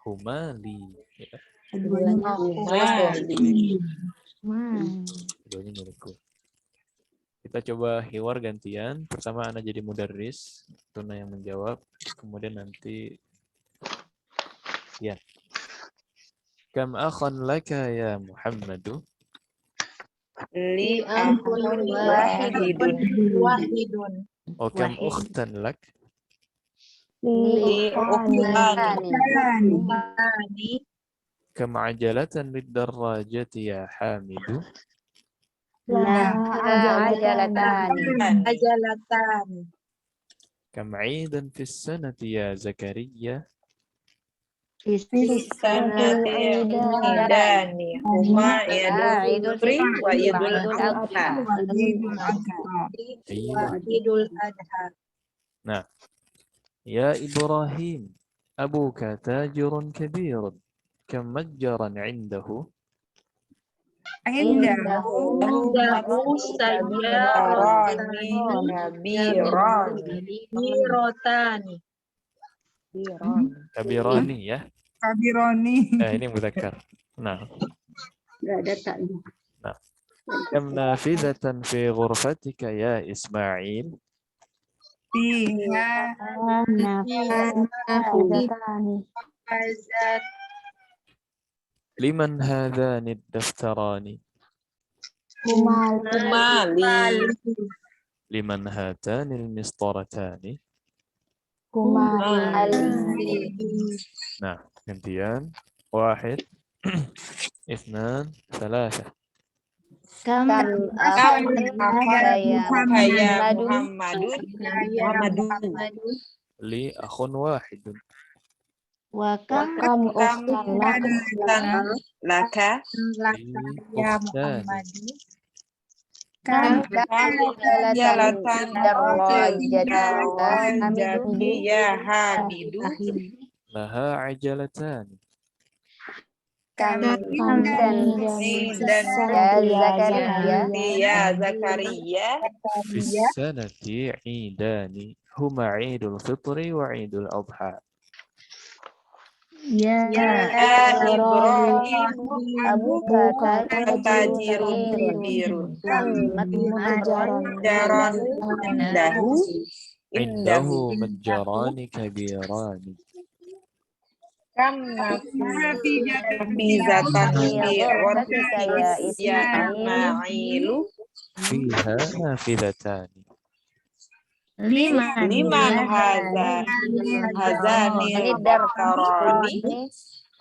Humali. Ya. Keduanya milikku. Kita coba hiwar gantian. Pertama Ana jadi mudarris, Tuna yang menjawab. Kemudian nanti ya. Kam akhan laka ya Muhammadu? Li akhun wahidun. O kam ukhtan lak? Li ukhtani. Kam ajalatan lid-darrajati ya Hamidu? Ajalatan. Kam 'idan fi sanati ya Zakaria? Sanati idani. Huma idul fitri wa idul adha. Idul Adha. Nah, ya Ibrahim, abuka tajirun kabirun, kam matjaran indahu? Indahu sajarotani. Kabirani ya. Kabironi. Ini mudzakkar. Nah, Nggak ada taknya. nah. Kam nafizatan fi ghurfatika ya Ismail? Fiha Nafidatani. Liman hadhani ad-daftarani? Kumali. Liman hatani al-mistaratani? Nah, gantian. Wahid, اثنان, ثلاثة. Kam Muhammadun. Li akhun wahidun. wa kam Laka. Li ukhtani. kam Jalatan Hamidu. ya Hamidu. Laha ajalatani. Dan Ya Zakaria. Fis sanati idani. Huma idul fitri wa idul adha. Ya Ibrahim Abuka tajirun birun. Jaran Indahu majjarani kabirani. Kam nafizatan fi ghurfatika ya Ismailu. Fiha nafidatani. Liman hazanil darani.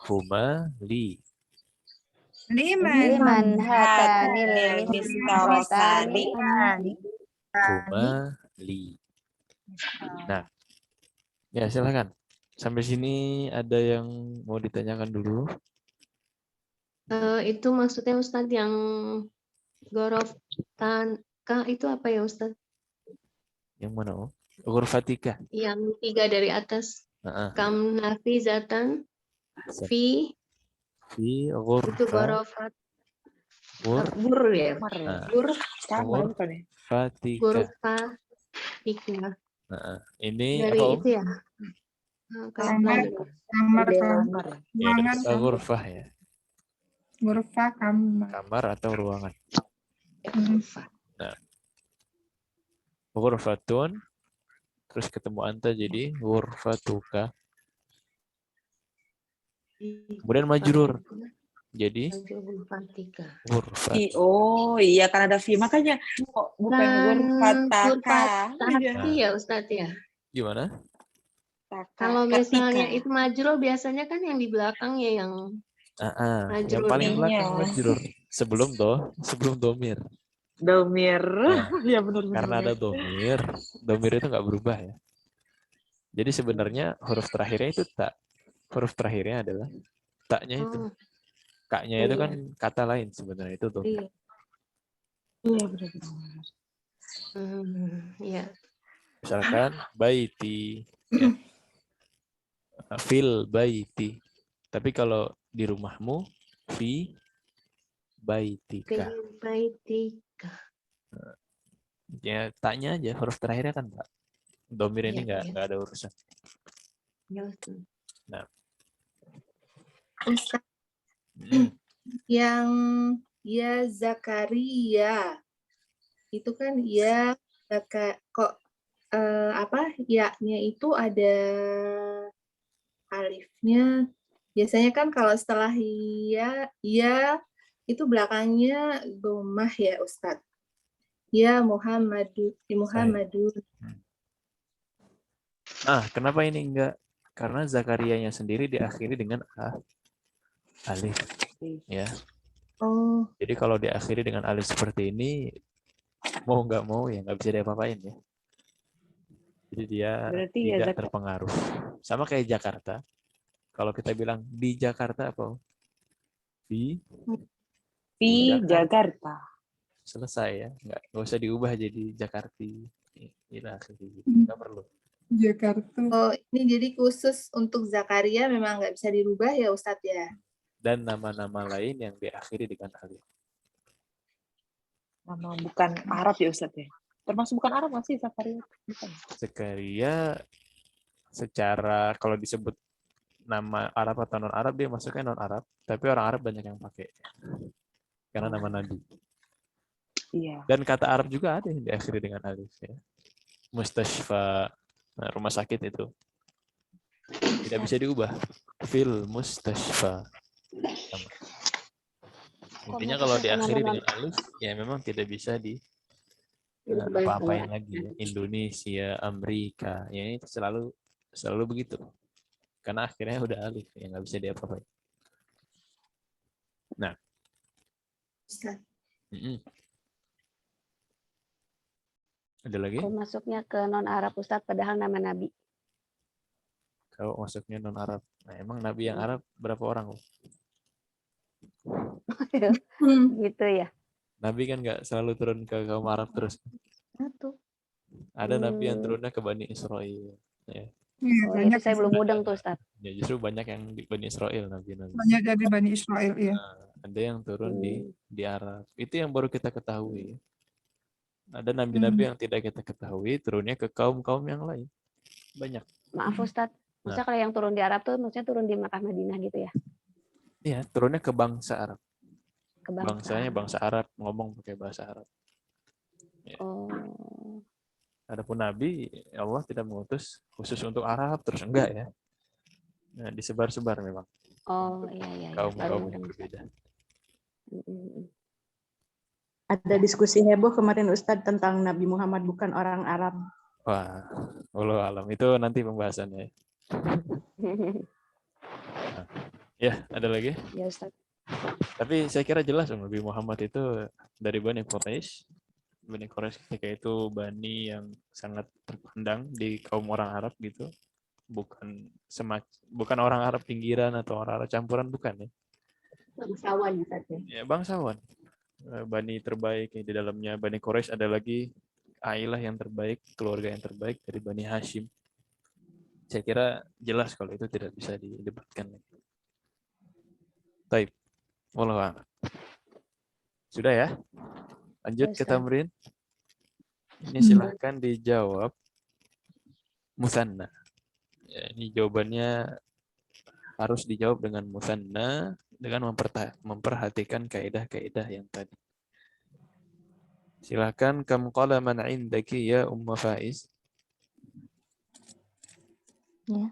Huma li. liman hatanil mistarotani. Huma li. Nah, ya silakan. Sampai sini ada yang mau ditanyakan dulu? Itu maksudnya Ustadz yang gorof tanka itu apa ya Ustadz? Yang mana? Oh? Ghurfatika. Yang 3 dari atas. Kam nafizatan fi itu gorofat. Gur ya. Ghurfatika. Ini dari apa? itu ya. kamar Ya, dari ghurfah ya. Ghurfah kamar. Kamar atau ruangan. Nah. Ghurfatun, terus ketemu anta jadi ghurfatuka. Kemudian majrur. Jadi ghurfat. Oh iya, kan ada fi, makanya bukan ghurfataka. Ya Ustadz ya. Gimana? Kalau misalnya itu majrur biasanya kan yang di belakangnya yang yang paling belakang majrur. Sebelum domir. Domir. Ya benar. Karena ada domir itu nggak berubah ya. Jadi sebenarnya huruf terakhirnya itu tak. Huruf terakhirnya adalah taknya itu. Kaknya itu kan kata lain sebenarnya itu domir. Iya benar. Iya. Misalkan baiti. Ya. Fil baiti. Tapi kalau di rumahmu fi baitika. Ya taknya aja huruf terakhirnya kan Pak. Domir ini nggak ada urusan. Nah. Ustaz, yang ya Zakaria itu kan ya kok ya-nya itu ada alifnya. Biasanya kan kalau setelah ya itu belakangnya dhammah ya Ustadz. Ya Muhammadun. Kenapa ini enggak? Karena Zakarianya sendiri diakhiri dengan alif. Ya. Oh. Jadi kalau diakhiri dengan alif seperti ini, mau nggak mau ya nggak bisa diapa-apain ya. Jadi dia tidak terpengaruh. Sama kayak Jakarta. Kalau kita bilang di Jakarta apa? Di Jakarta. Selesai ya. Nggak usah diubah jadi Jakarti. Nggak perlu. Jakarta. Oh, ini jadi khusus untuk Zakaria memang nggak bisa dirubah ya Ustadz ya? Dan nama-nama lain yang diakhiri dengan alif. Nama bukan Arab ya Ustadz ya? Termasuk bukan Arab nggak sih Zakaria? Zakaria secara kalau disebut nama Arab atau non Arab dia masuknya non Arab, tapi orang Arab banyak yang pakai karena nama Nabi. Iya. Dan kata Arab juga ada yang diakhiri dengan alif ya. Mustashfa, nah, rumah sakit itu tidak bisa diubah. Fil mustashfa. Sama. Intinya kalau diakhiri dengan alif ya memang tidak bisa di apa-apain lagi ya. Indonesia, Amerika, ya ini selalu begitu. Karena akhirnya udah alif, ya nggak bisa diapa-apain. Nah, ada lagi? Kalau masuknya ke non Arab Ustadz padahal nama Nabi. Kalau masuknya non Arab, nah emang Nabi yang Arab berapa orang? Gitu ya. Nabi kan nggak selalu turun ke kaum Arab terus. Satu. Ada Nabi yang turunnya ke Bani Israel. Ya. Oh, itu saya belum mudeng tuh Ustaz. Ya justru banyak yang di Bani Israel Nabi. Banyak dari Bani Israel, iya. Nah, ada yang turun di Arab. Itu yang baru kita ketahui. Ada nabi-nabi yang tidak kita ketahui turunnya ke kaum-kaum yang lain. Banyak. Maaf Ustaz. Maksudnya kalau yang turun di Arab tuh maksudnya turun di Makkah Madinah gitu ya? Iya, turunnya ke bangsa Arab. Ke bangsa. Bangsanya bangsa Arab, ngomong pakai bahasa Arab. Ya. Oh. Adapun Nabi, Allah tidak mengutus khusus untuk Arab terus enggak ya. Nah, disebar-sebar memang. Oh iya. Kaum-kaum yang berbeda. Ada diskusi heboh kemarin Ustadz tentang Nabi Muhammad bukan orang Arab. Wah, wallahu alam itu nanti pembahasannya. Nah, ya, ada lagi? Ya Ustaz. Tapi saya kira jelas Nabi Muhammad itu dari Bani Quraisy. Bani Quraisy ketika itu bani yang sangat terpandang di kaum orang Arab gitu. Bukan orang Arab pinggiran atau orang Arab campuran, bukan ya. Bangsawan Ustaz. Ya, bangsawan. Bani terbaik di dalamnya Bani Quraisy ada lagi ailah yang terbaik, keluarga yang terbaik dari Bani Hashim. Saya kira jelas kalau itu tidak bisa didebatkan. Taib. Wallahu a'lam. Sudah ya? Lanjut ke tamrin. Ini silahkan dijawab musanna. Ya, ini jawabannya harus dijawab dengan musanna dengan memperhatikan kaidah-kaidah yang tadi. Silahkan kam qalaman indaki ya Umma Faiz. Ya.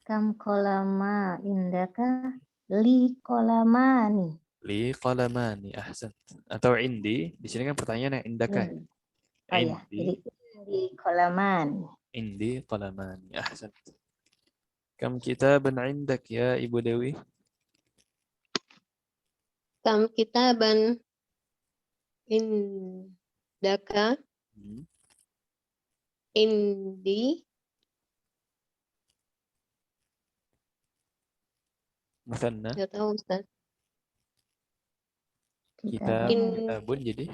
Kam qalama indaka li qalamani. Li qalamani, ahsan. Atau indi, di sini kan pertanyaannya indaka. Oh ya, jadi li qalamani. Indi qalamani, ahsan. Kam kitaban indak ya Ibu Dewi? Kam kitaban indaka indi Musanna. nggak tahu Ustaz. Kitabun jadi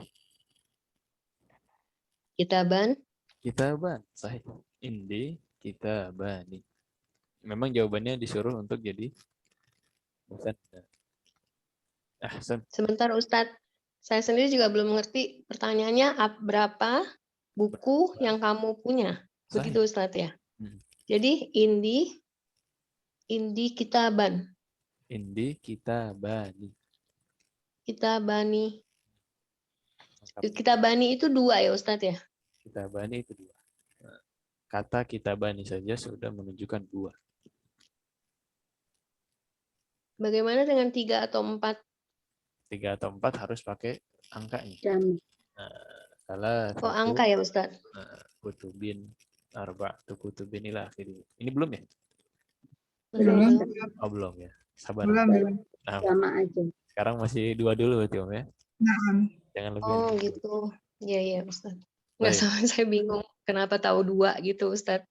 kitaban sahih. Indi kitabani. Memang jawabannya disuruh untuk jadi musanna. Ahsan. Sebentar Ustaz, saya sendiri juga belum mengerti pertanyaannya berapa buku yang kamu punya. Begitu Ustaz ya. Jadi indi kitaban. Indi kitabani. Kitabani itu 2 ya Ustaz ya? Kitabani itu 2. Kata kitabani saja sudah menunjukkan 2. Bagaimana dengan 3 atau 4? 3 atau 4 harus pakai angkanya. Salah. Oh, angka ya Ustaz? Kutubin, arba'atu kutubin ila akhirnya. Ini belum ya? Belum. Oh, belum ya. Sabar. Belum. Nah, Sama aja. sekarang masih 2 dulu berarti Om ya. Jangan lebih. Oh gitu. Iya Ustaz. Nggak sama, saya bingung. Kenapa tahu 2 gitu Ustaz?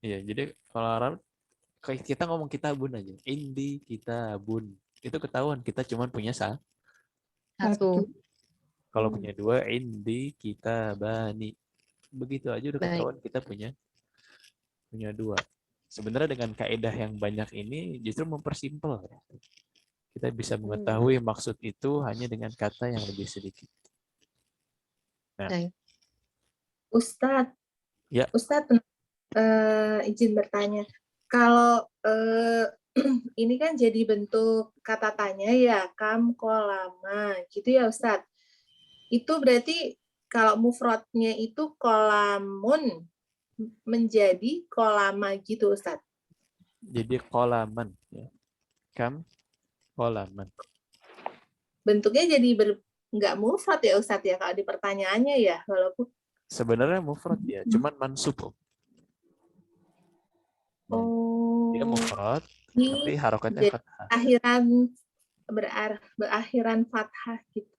Iya, jadi kalau Arab kita ngomong kitabun aja. Indi kitabun. Itu ketahuan kita cuma punya 1. Kalau punya 2, indi kitabani. Begitu aja udah ketahuan kita punya 2. Sebenarnya dengan kaidah yang banyak ini justru mempersimpel. Kita bisa mengetahui maksud itu hanya dengan kata yang lebih sedikit. Nah. Ustadz, ya. Ustadz, izin bertanya. Kalau ini kan jadi bentuk kata tanya ya, kam kolama gitu ya Ustadz. Itu berarti kalau mufradnya itu kolamun menjadi kolama gitu Ustadz. Jadi kolaman. Ya. Kam kolaman. Bentuknya jadi nggak mufrad ya Ustadz ya kalau di pertanyaannya ya, walaupun Sebenarnya mufrad ya, cuman mansub. Dia mufrad, tapi harokatnya jadi fathah. berakhiran fathah gitu.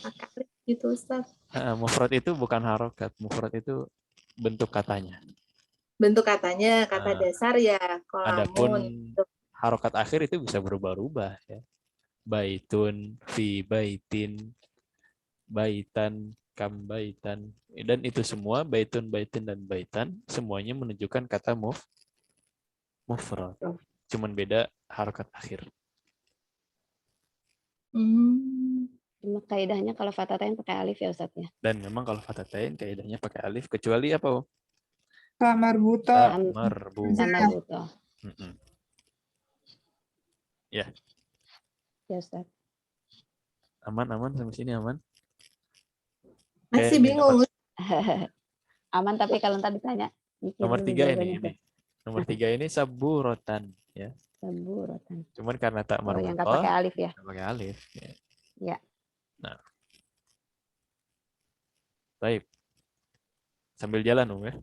Akar gitu Ustaz. Mufrad itu bukan harokat, mufrad itu bentuk katanya. Bentuk katanya, kata dasar ya Adapun kolamun. harokat akhir itu bisa berubah-ubah ya. Baitun, fi baitin, baitan, kam baitan. Dan itu semua, baitun, baitin, dan baitan, semuanya menunjukkan kata mufrad. Cuman beda harokat akhir. Cuma kaidahnya kalau fatatain pakai alif ya Ustaz ya. Dan memang kalau fatatain kaidahnya pakai alif, kecuali apa? Marbuto. Marbuto. Ya. Ya Ustaz. Aman sampai sini aman? Masih bingung. Aman tapi kalau ntar ditanya. Nomor 3 ini. Nomor 3 ini saburotan ya. Saburotan. Cuman karena tak marbuto. Yang nggak pakai alif ya. Pakai alif. Ya. Ya. Nah. Baik. Sambil jalan ya.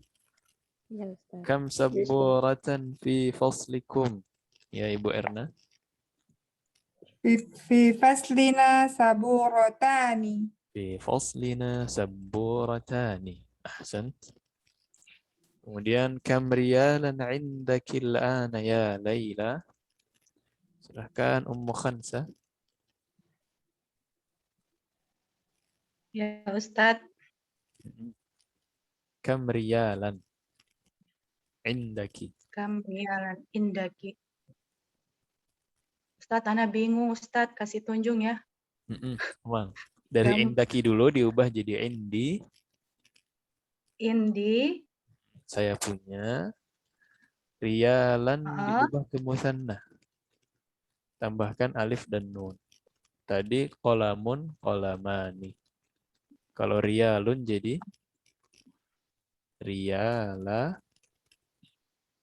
Ya Ustaz. Kam saburatan fi faslikum. Ya Ibu Erna. Fi faslina saburotani. Fi faslina saburatani. Ahsan. Kemudian kam riyalan indaki al-ana ya Laila. Silahkan Ummu Khansa. Ya Ustadz. Kam riyalan indaki. Kam riyalan indaki. Ustadz, Ana bingung Ustadz, kasih tunjuk ya. Emang. Dari indaki dulu diubah jadi indi. Indi. Saya punya. Riyalan diubah ke musanna. Tambahkan alif dan nun. Tadi qolamun, qolamani. Kalau riyalun jadi riyala.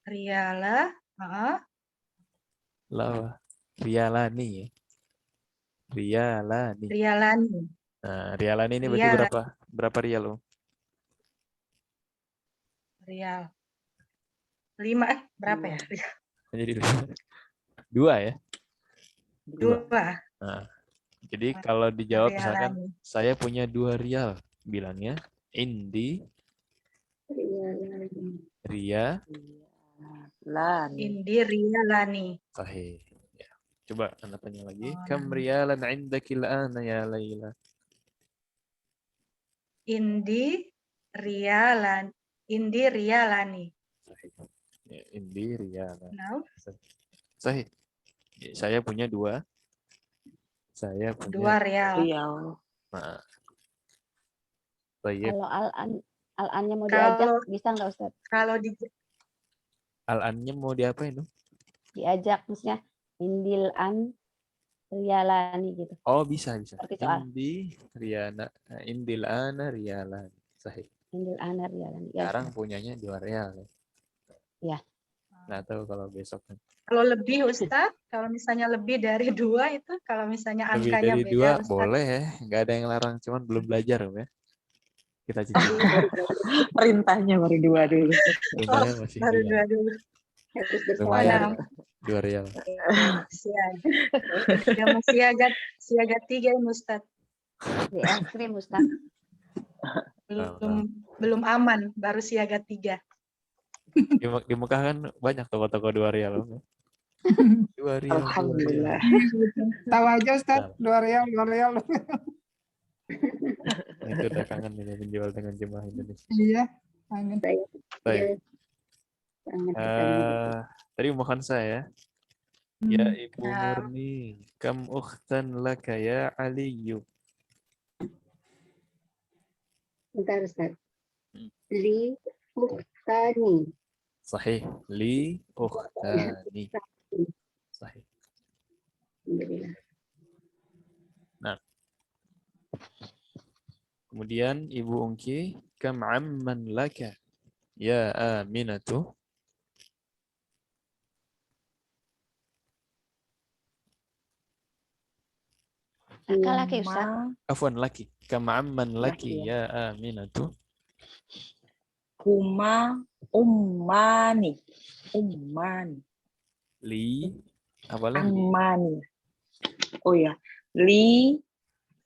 Riyala. Riyalani ya. Riyalani. Riyalani. Nah, riyalani ini berarti berapa? Berapa rial? Rial. 5 berapa ya? Jadi 2 ya? 2. Nah, jadi kalau dijawab misalkan saya punya 2 rial, bilangnya indi ria lani. Indi riyalani. Sahih. Ya. Coba Anda tanya lagi. Kam riyalan indaki al-ana ya Laila? Indi riyalan. Indi riyalani. Sahih. Ya, indi riyalan. No. Sahih. Ya, saya punya 2. Saya punya 2 rial. Nah. Kalau al-annya mau diajak bisa nggak Ustaz? Kalau di al-annya mau diapain? Diajak maksudnya indil an riyalani gitu. Oh, bisa. Indi riyana, indil ana riyalani. Sahih. Indil ana riyalani. Ya, sekarang punyanya 2 rial. Ya. Nggak tahu kalau besok kan. Kalau lebih Ustaz, kalau misalnya lebih dari 2 itu, kalau misalnya lebih angkanya dari beda 2 Ustaz. boleh ya, nggak ada yang larang, cuman belum belajar ya. Kita cicil. Perintahnya baru 2 dulu. Perintahnya masih baru 2 dulu. Harus lumayan 2 rial. Siaga 3 ini Ustaz. Di es krim Ustaz. Belum aman, baru siaga 3. Di Mekah kan banyak toko-toko 2 rial. 2 rial. Alhamdulillah. Tahu aja Ustaz, 2 rial. Itu udah kangen ini menjual dengan jemaah Indonesia. Iya, kangen. Baik. Tadi mohon saya. Ya Ibu Murni, kam ukhtan laka ya Aliyu. Bentar Ustaz. Li ukhtani. Sahih. Li ukhtani. Sahih. Alhamdulillah. Nah. Kemudian Ibu Ungki, kam amman laka ya Aminatu. Laki Ustaz. Afwan laki. Kam amman laki ya Aminatu. Huma ummani. Ummani. Li apa lagi? Ammani. Oh ya. Li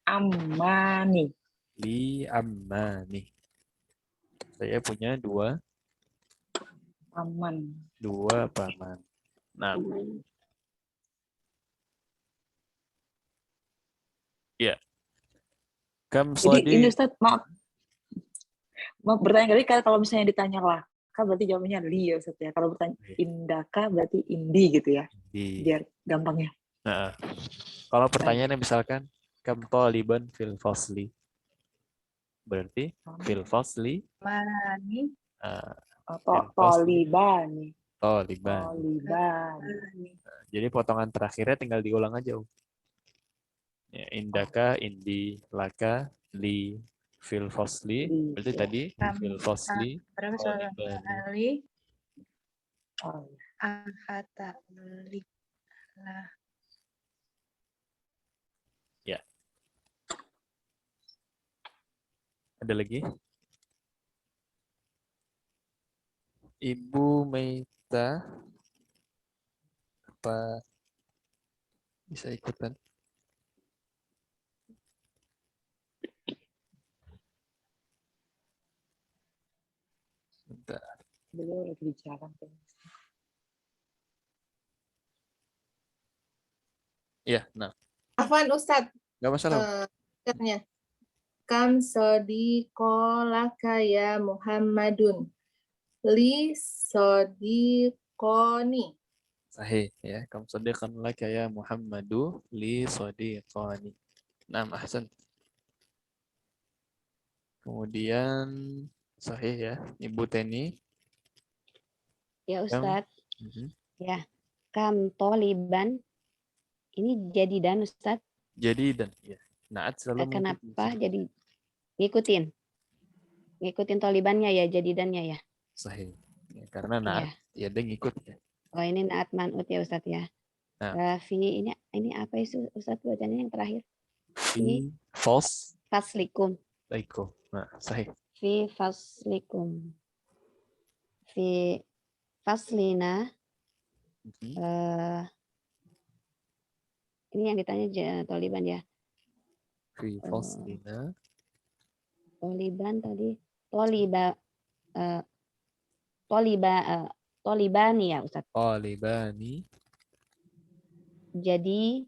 ammani. Li ammani. Saya punya dua Paman. paman. Nah. Ya. Kam Jadi ini sodi. Ustaz, maaf bertanya kali kalau misalnya ditanya laka berarti jawabannya li ya Ustaz ya. Kalau bertanya indaka berarti indi gitu ya. Biar gampang ya. Nah. Kalau pertanyaannya misalkan kam taliban fil fasli. Berarti fil fasli Mani. Tolibani. Jadi potongan terakhirnya tinggal diulang aja. Ya, indaka, indi, laka, li, fil fasli. Berarti tadi fil fasli. Ali. Ahata li. Ya. Ada lagi? Ibu Meita apa bisa ikutan? Bentar. Beliau lagi di jalan. Iya, nah. Afwan Ustadz. Nggak masalah. Kam sodiqolaka ya Muhammadun. Li sodiqoni. Sahih ya. Kam sodiqan laka ya Muhammadu li sodiqani. Nah, ahsan. Kemudian sahih ya. Ibu Teni. Ya Ustadz. Ya. Kam toliban. Ini jadi dan Ustadz. Jadi dan ya. Naat selalu kenapa jadi ngikutin tolibannya ya jadidannya ya. Sahih. Ya, karena naat ya dia ngikut ya. Oh ini naat man'ut ya Ustadz ya. Nah. Fi ini apa itu Ustadz bacanya yang terakhir? Fi faslikum. Laikum. Nah, sahih. Fi faslikum. Fi faslina. Ini yang ditanya toliban ya. Fi faslina. Toliban tadi. Tolibani ya Ustaz. Tolibani. Jadi.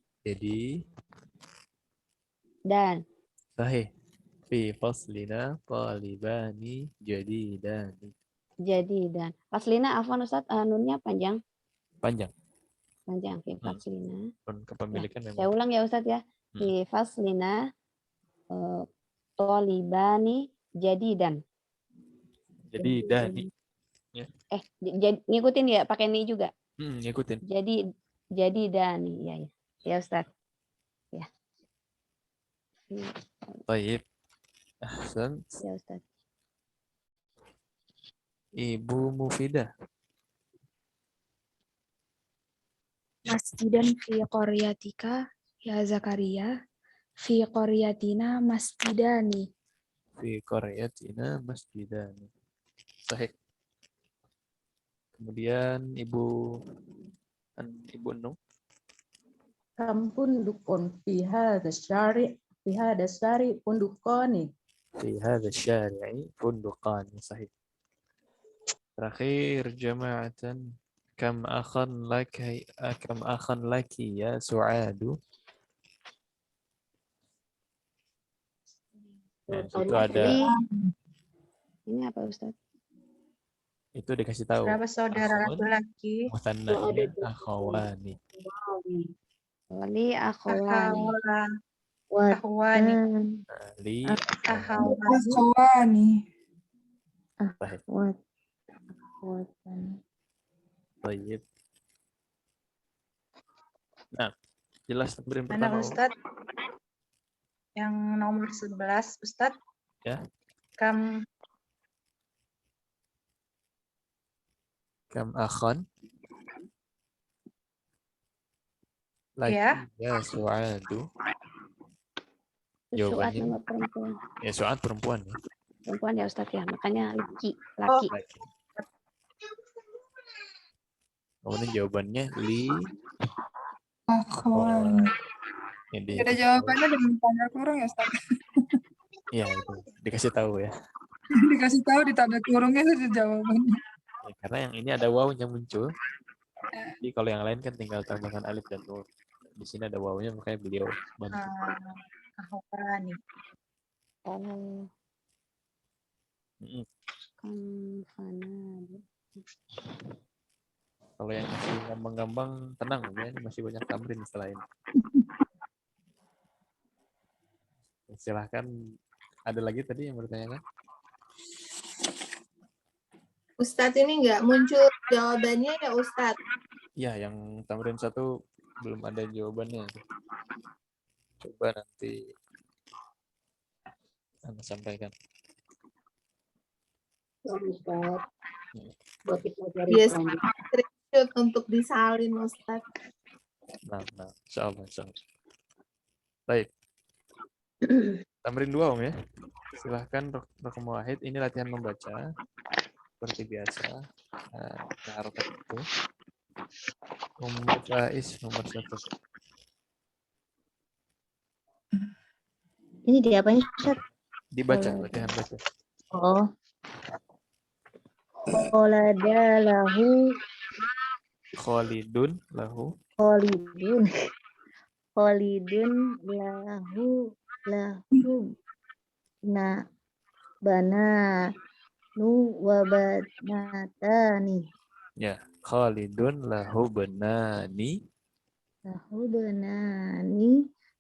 Dan. Sahih. Fi faslina tolibani jadi dan. Faslina afwan Ustaz, nunnya panjang. Panjang. Fi faslina. Kepemilikan memang. Saya ulang ya Ustaz ya. Fi faslina tolibani jadi dan. Jadi dani. Ya. Ngikutin ya pakai ni juga. Ngikutin. Jadi dani ya. Ya Ustaz. Ya. Baik. Ahsan. Ya Ustaz. Ibu Mufidah. Masjidan fi qaryatika ya Zakaria. Fi qaryatina masjidani. Fi qaryatina masjidani. Sahih. Kemudian Ibu Nung. Kampun dukun fiha dasyari pundukoni. Fiha dasyari pundukani. Sahih. Terakhir jama'atan kam akhan laki ya Su'adu. Nah, itu ada. Ini apa Ustaz? Itu dikasih tahu. Berapa saudara laki-laki? Mutannanya akhawani. Li akhawani. Akhwani. Li akhwani. Baik. Nah, jelas tamrin Mana pertama. Ustadz? Yang nomor 11 Ustadz. Ya. Kam Akhon. Lagi ya Su'adu. Suat Jawabannya nama perempuan. ya Su'ad perempuan ya. Perempuan ya Ustadz ya, makanya laki. Kemudian jawabannya li. Akhwan. Ini Ada jawabannya dengan tanda kurung ya Ustaz? Iya, itu dikasih tahu ya. Dikasih tahu di tanda kurungnya itu jawabannya. Ya, karena yang ini ada wawunya muncul. Jadi kalau yang lain kan tinggal tambahkan alif dan nur. Di sini ada wawunya makanya beliau bantu. Akhwani. Kalau yang masih ngambang-ngambang tenang ya, ini masih banyak tamrin setelah ini. Silahkan, ada lagi tadi yang bertanya kan? Ustadz ini nggak muncul jawabannya ya Ustadz? Iya, yang tamrin 1 belum ada jawabannya. Coba nanti Anda sampaikan. Ustadz. Buat dipelajari Yes, selanjutnya. untuk disalin Ustadz. Nah, insyaallah. Baik. Tamrin 2 Om ya. Silahkan Rokom Wahid, ini latihan membaca seperti biasa. Nah, harokat itu. Faiz nomor 1. Ini di apanya, Ustaz? Dibaca, latihan baca. Oh. Qolada lahu Khalidun lahu na bana nu wabanatani. Ya, Khalidun lahu banani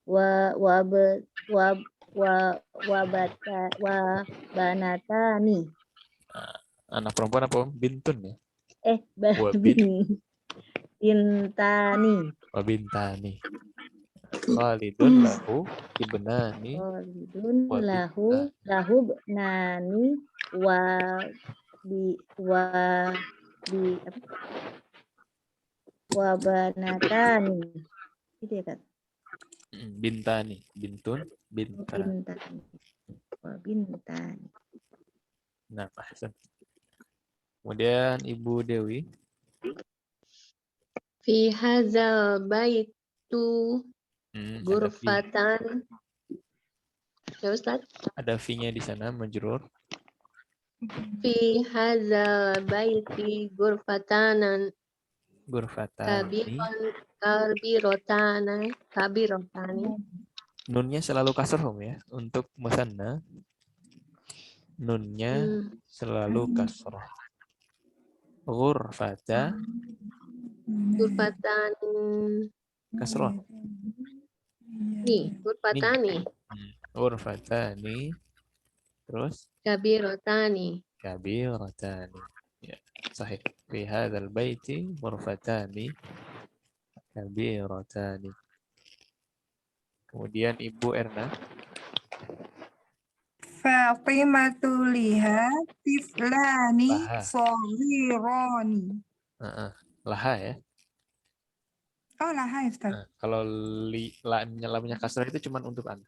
wabanatani. Anak perempuan apa Om? Bintun ya? Bintani. Oh, bintani. Khalidun lahu ibnani. Khalidun lahu nani wabanatani. Itu ya kan? Bintani, bintun, bintani. Bintani. Nah, ahsan. Kemudian Ibu Dewi. Fi hadzal baitu ghurfatan. Ya Ustaz? Ada fi-nya di sana majrur. Fi hadzal baiti ghurfatanan. Kabirotani. Nunnya selalu kasar Om ya untuk musanna. Nunnya selalu kasrah. Ghurfatan kasrah. Ghurfatani. Ghurfatani. Terus Kabirotani. Ya, sahih. Fi hadzal baiti ghurfatani kabirotani. Kemudian Ibu Erna. Fatimatu liha tiflani soghironi. Laha ya. Oh, laha ya, Ustaz. Kalau lamnya kasrah itu cuma untuk Anda.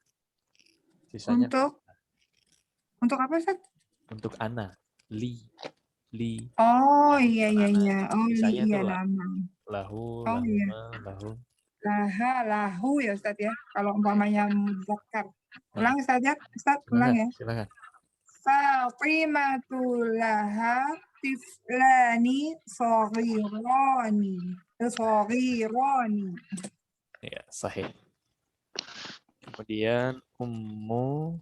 Sisanya untuk apa, Ustaz? Untuk Ana. Li. Oh, iya. Oh, sisanya iya itu nama. Lahu, Oh, lahuma, iya. lahu. Lahu ya Ustaz ya. Kalau umpamanya muzakkar. Ulang Ustaz ya. Ustaz, ulang ya. Silakan. Fatimatu laha tiflani soghironi. Ya, sahih. Kemudian Ummu.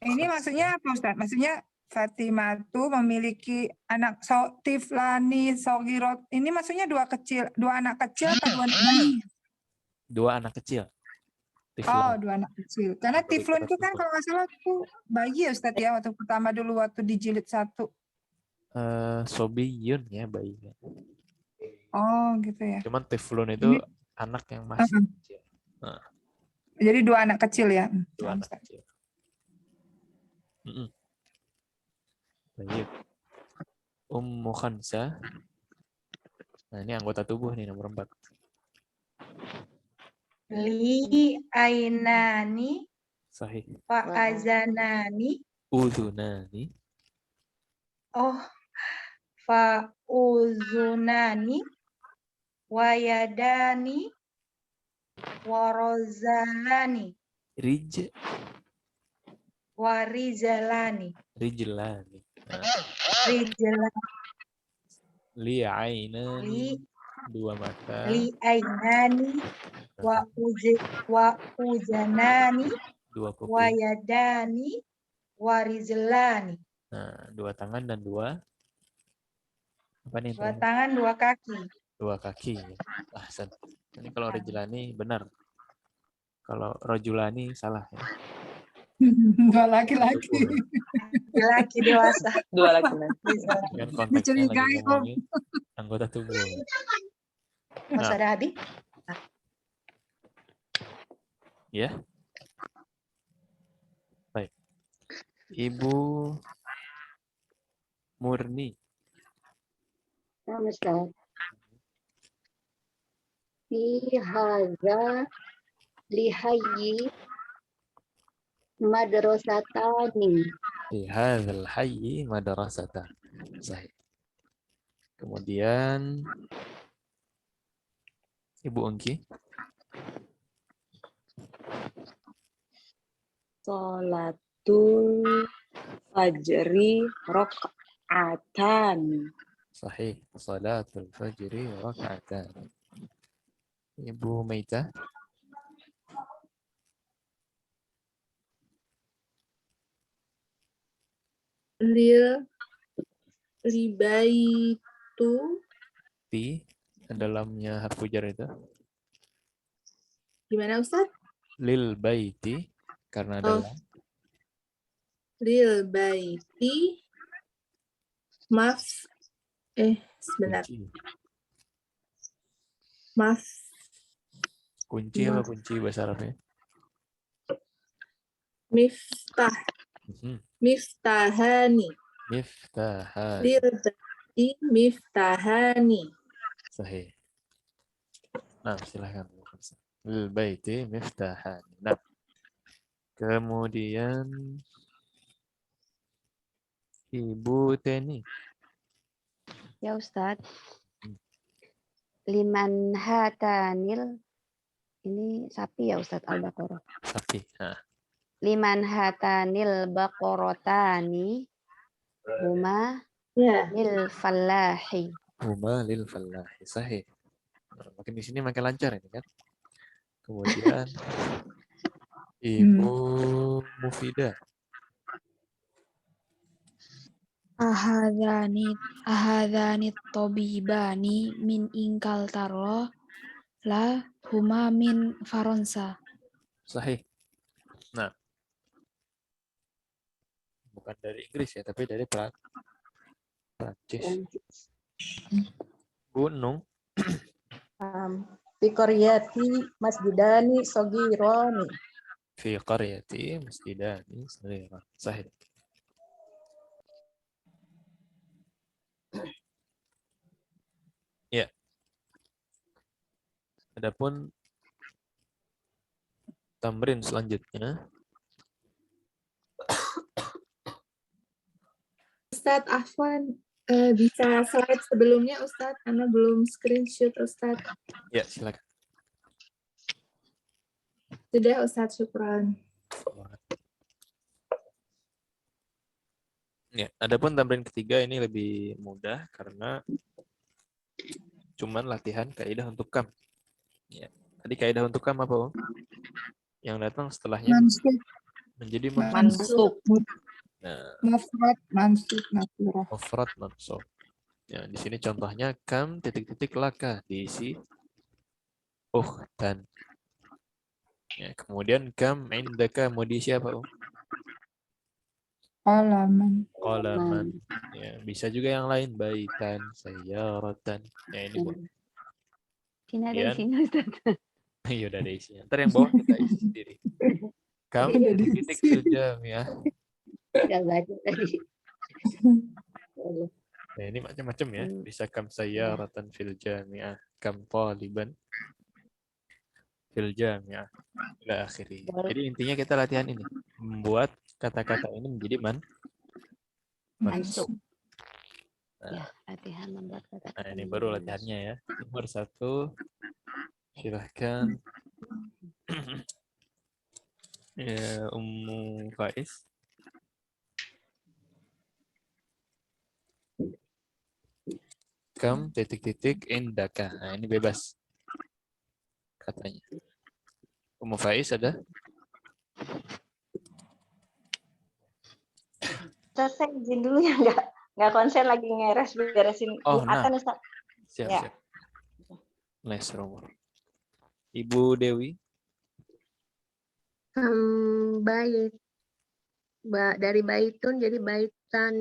Ini maksudnya apa Ustaz? Maksudnya Fatimatu memiliki anak tiflani soghirot. Ini maksudnya dua anak kecil atau dua anak bayi? Dua anak kecil. Tiflun. Oh, dua anak kecil. Karena tiflun itu kan kalau nggak salah itu bayi ya Ustaz ya, waktu pertama dulu waktu di jilid 1. Sobiyun ya bayinya. Oh, gitu ya. Cuman tiflun itu Ini anak yang masih kecil. Nah, jadi 2 anak kecil ya. 2 anak kecil. Baik. Ummu Khansa. Nah, ini anggota tubuh nih nomor 4. Li ainani Sahih. wa azanani. Udhunani. Oh, fa uzunani wa yadani wa rozalani Rij. wa rizalani. Rijlani. Nah, Rijlani. li ainani. Li 2 mata. li ainani wa uzanani 2 wa kuping. yadani wa rizlani. Nah, 2 tangan dan 2 apa nih? 2 tangan, 2 kaki. 2 kaki. Ahsan. Ini kalau rijlani benar. Kalau rajulani salah ya. 2 laki-laki. Laki dewasa. 2 laki-laki. Kan konteksnya lagi Dicurigai, Om. ngomongin anggota tubuh. Mas ada Abi? Ya. Baik. Ibu Murni. Nah, Ustaz. Fi hadza lihayyi madrasatani. Di hadzal hayyi madrasatan. Sahih. Kemudian Ibu Ungki. Sholatul fajri rakaatan. Sahih. Salatul fajri raka'atan. Ibu Maita. Libaitu. Ti. Dalamnya harfu jar itu. Gimana Ustaz? Lil baiti. Karena dalam. Lil baiti. Sebentar. Kunci apa kunci bahasa Arabnya? Miftah. Miftahani. Miftahani. Lil baiti miftahani. Sahih. Nah, silakan. Lil baiti miftahani. Nah. Kemudian Ibu Teni. Ya Ustadz. Liman hatanil. Ini sapi ya Ustadz Al-Baqarah. Sapi. Nah. Liman hatanil baqarotani. Huma lil fallahi. Huma lil fallahi. Sahih. Nah, makin di sini makin lancar ini kan. Kemudian Ibu Mufidah. Ahadani tobibani min ingkal taro la huma min Faransa. Sahih. Nah. Bukan dari Inggris ya, tapi dari Prancis. Bu Nung. Fi qaryati masjidani sogironi. Fi qaryati masjidani sogironi. Sahih. Ya. Adapun tamrin selanjutnya. Ustadz Afwan, bisa slide sebelumnya Ustadz, karena belum screenshot Ustadz. Ya, silakan. Sudah Ustadz, syukran. Ya, adapun tamrin ketiga ini lebih mudah karena cuman latihan kaidah untuk kam. Ya. Tadi kaidah untuk kam apa, Om? Yang datang setelahnya menjadi mansub. Nah, Mufrad, mansub, nakirah. mufrad mansub. Ya, di sini contohnya kam titik-titik laka diisi ukhtan. Ya, kemudian kam indaka mau diisi apa, Om? Qalaman. Qalaman. Ya, bisa juga yang lain, baitan, sayyaratan. Ya, ini boleh. Sini ada Kemudian, isinya Ustaz. iya udah ada isinya. Ntar yang bawah kita isi sendiri. Kam titik fil jami'ah. Nggak baca tadi. Nah, ini macam-macam ya. Bisa kam sayyaratan fil jami'ah, kam taliban fil jami'ah, ila akhirih. Jadi intinya kita latihan ini, membuat kata-kata ini menjadi mansub. Ya, latihan membuat kata-kata. Nah, ini baru latihannya ya. Nomor 1, silahkan ya, Ummu Faiz. Kam titik-titik indaka. Nah, ini bebas katanya. Ummu Faiz ada? Saya izin dulu ya, nggak konsen lagi beresin Oh, nah. Atan Ustaz. Siap, Ya. siap. Nice, Romo. Ibu Dewi. Bait. Dari baitun jadi baitan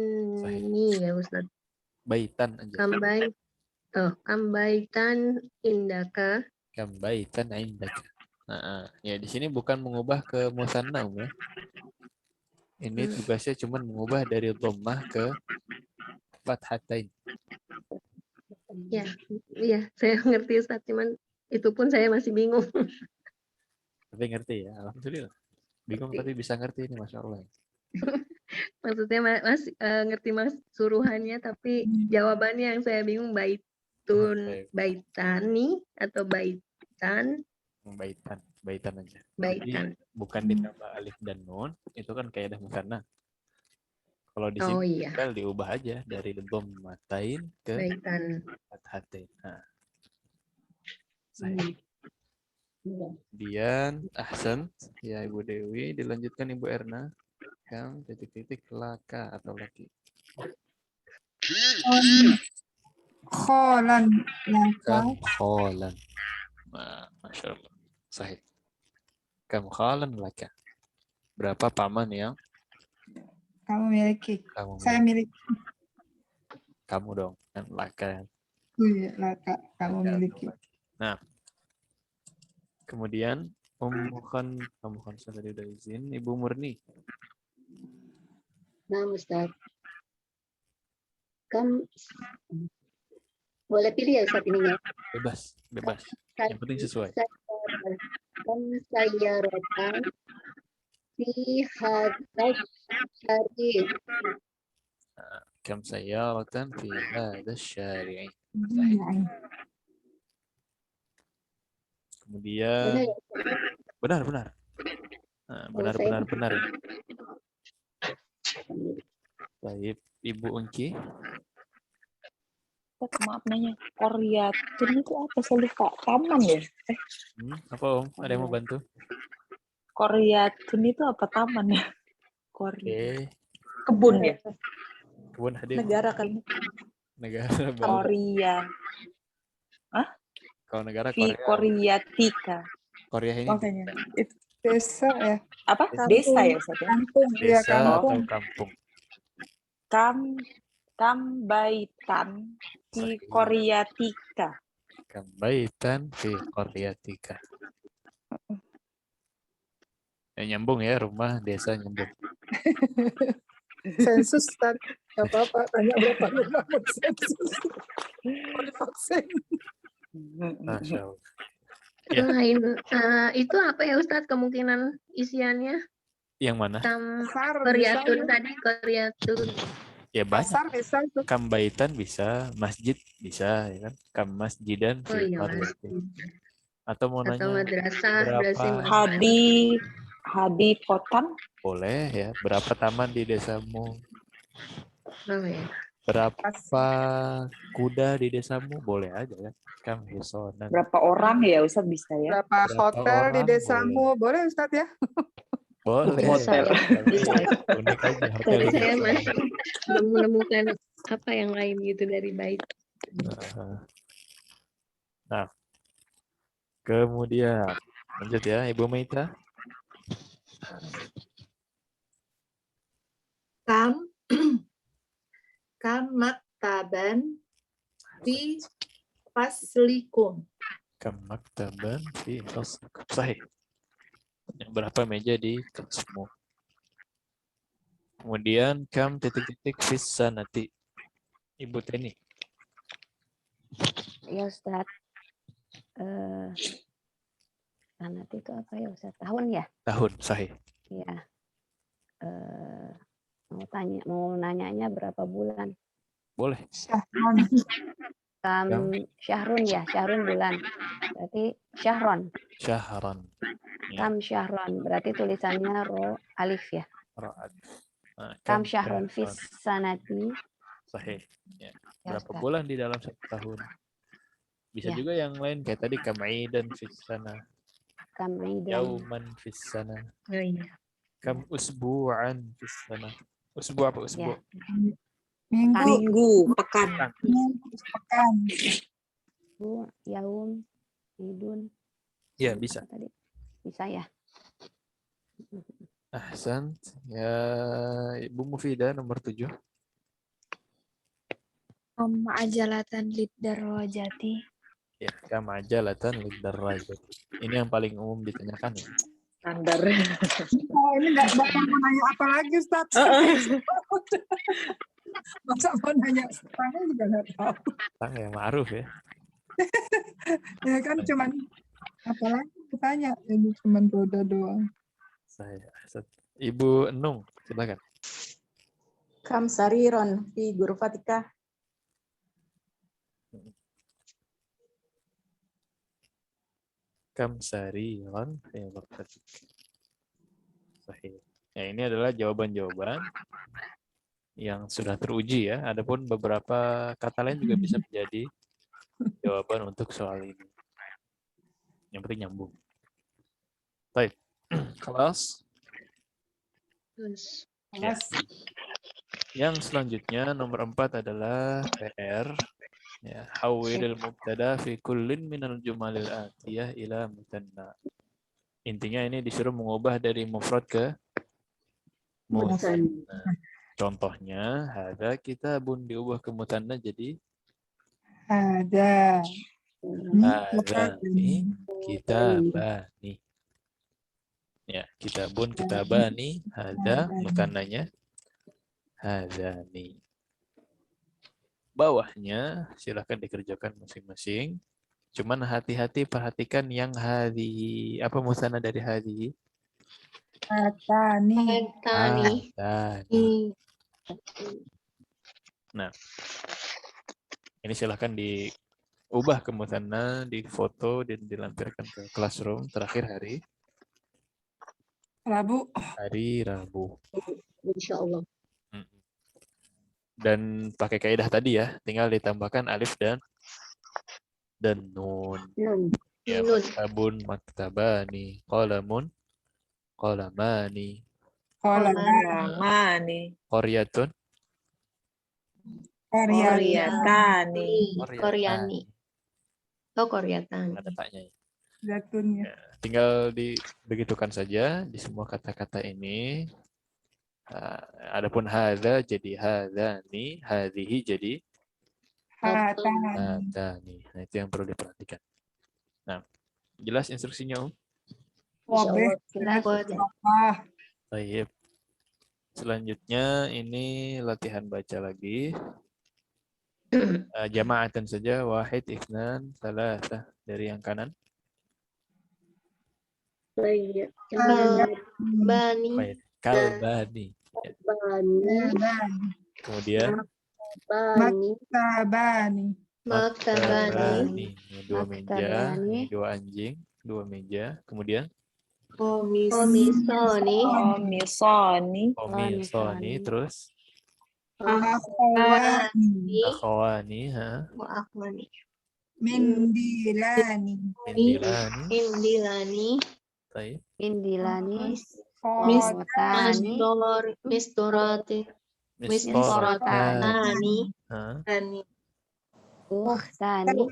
ini ya Ustaz. Baitan aja. Kambaitan indaka. Kambaitan indaka. Nah, ya di sini bukan mengubah ke musanna ya. Ini tugasnya cuma mengubah dari dhammah ke fathatain. Ya, iya, saya ngerti Ustaz, cuman itu pun saya masih bingung. Tapi ngerti ya, alhamdulillah. Bingung tapi bisa ngerti ini, Masya Allah. Maksudnya Mas ngerti Mas suruhannya, tapi jawabannya yang saya bingung baitani atau baitan. Baitan aja. Baitan. Jadi bukan ditambah alif dan nun, itu kan kaidah musanna. Kalau di sini tinggal diubah aja dari dhammatain ke fathatain. Nah. Kemudian ahsan ya Ibu Dewi, dilanjutkan Ibu Erna. Kam titik-titik laka atau laki. Kholan laka. Kholan. Nah, Masya Allah. Sahih. Kam kholan laka. Berapa paman yang kamu miliki? Saya miliki. Kamu dong, kan laka. Iya, laka kamu miliki. Nah, kemudian Ummu Khan tadi udah izin. Ibu Murni. Nah, Ustaz. Boleh pilih ya Ustaz ini ya? Bebas. Yang penting sesuai. Kam sayyaratan fi hadzal syari'. Kam sayyaratan fi hadzal syari'. Kemudian benar. Nah, benar. Baik, Ibu Ungki. Maaf nanya, Koryatun itu apa? Saya lupa. Taman ya? Apa Om? Ada yang mau bantu? Koryatun itu apa taman ya? Kebun ya? Kebun hadir. Negara kan? Negara. Korea. Hah? Kalau negara Koryatika. Korea ini. Makanya. Desa ya? Apa? Desa ya Ustaz ya? Kampung. Desa atau kampung. Kambaitan fi Koryatika. Kambaitan fi Koryatika. Ya, nyambung ya, rumah desa nyambung. Sensus kan? Gak apa-apa, tanya berapa nomor sensus. Masya Allah. Itu apa ya Ustaz kemungkinan isiannya? Yang mana? Koryatun tadi, Koryatun. Ya banyak. Kambaitan bisa, masjid bisa, ya kan? Kam masjidan fi qaryatin. Atau mau nanya berapa hadi potan? Boleh ya. Berapa taman di desamu? Berapa kuda di desamu? Boleh aja kan? Kam hisonan. Berapa orang ya Ustaz bisa ya? Berapa hotel di desamu? Boleh Ustaz ya? Boleh. Hotel. Unik aja hotel. Tapi saya masih belum menemukan apa yang lain gitu dari bait. Nah, kemudian lanjut ya Ibu Maita. Kam kam maktaban fi faslikum. Kam maktaban fi faslikum. Sahih. Yang berapa meja di kelasmu? Kemudian kam titik-titik fis sanati. Ibu Teni. Ya Ustaz. Sanat itu apa ya Ustaz? Tahun ya? Tahun, sahih. Iya. Mau nanyanya berapa bulan? Boleh. Syahrun ya, Syahrun bulan. Berarti Syahron. Syahran. Ya. Kam Syahron. Berarti tulisannya ro alif ya. Ro alif. Nah, Kam Syahron fis sanati. Sahih. Ya. Ya, Berapa Ustaz. bulan di dalam satu tahun? Bisa Ya. juga yang lain kayak tadi kamaidan fis sana. Kamaidan. Yauman fis sana. Oh, iya. Kam usbu'an fis sana. Usbu' apa usbu'? Ya. Minggu. Pekan. Pekan. Bu, yaum, idun. Ya, bisa. Apa tadi? Bisa ya. Ahsan. Ya, Ibu Mufidah nomor 7. Ajalatan lidarrojati. Ya, kama ajalatan lidarrajati. Ini yang paling umum ditanyakan ya. Standar. Oh, ini nggak bakal mau nanya apa lagi, Ustaz. Masa mau nanya setangnya juga nggak tahu. Tang ya, ma'ruf ya. Ya kan cuman apa lagi bertanya, ini cuman roda doang. Saya. Ibu Enung, silakan. Kam sariron fi ghurfatika. Kam sariron fi ghurfatika. Sahih. Ya, ini adalah jawaban-jawaban yang sudah teruji ya. Adapun beberapa kata lain juga bisa menjadi jawaban untuk soal ini. Yang penting nyambung. Baik. Kelas. Ya. Yang selanjutnya nomor 4 adalah PR. Ya, hawilil mubtada fi kullin minal jumalil atiyah ila mutanna. Intinya ini disuruh mengubah dari mufrad ke mutanna. Contohnya, hadza kitabun diubah ke mutanna jadi Ada. hadzani kitabani. Ya, kitabun kitabani, hadza mutannanya hadzani. Bawahnya silahkan dikerjakan masing-masing. Cuman hati-hati perhatikan yang hadhi. Apa musanna dari hadhi? Atani. Atani. Nah, ini silahkan diubah ke musanna, difoto dan dilampirkan ke classroom terakhir hari Rabu. Hari Rabu. Insya Allah. Dan pakai kaidah tadi ya, tinggal ditambahkan alif dan nun. Ya, maktabun, maktabani, qalamun, qalamani, Qalamani, qaryatun, qaryatani, Koryani. Oh, koryatan. ada taknya. Zatunnya. Ya, tinggal dibegitukan saja di semua kata-kata ini. Adapun hadza jadi hadzani, hadhihi jadi hatani. Nah, itu yang perlu diperhatikan. Nah, jelas instruksinya, Baik. Selanjutnya ini latihan baca lagi. Jama'atan saja, wahid, itsnan, tsalatsa dari yang kanan. Baik. Bani. Baik. Kalbani. Kemudian Maktabani. Maktabani. Dua meja, ini dua anjing, dua meja. Kemudian Komisoni. Komisoni, terus Akhwani. akhwani, Akhwani. Mindilani. Indilani. Baik. Indilani. Mistorati. Mistoratani. Ukhtani.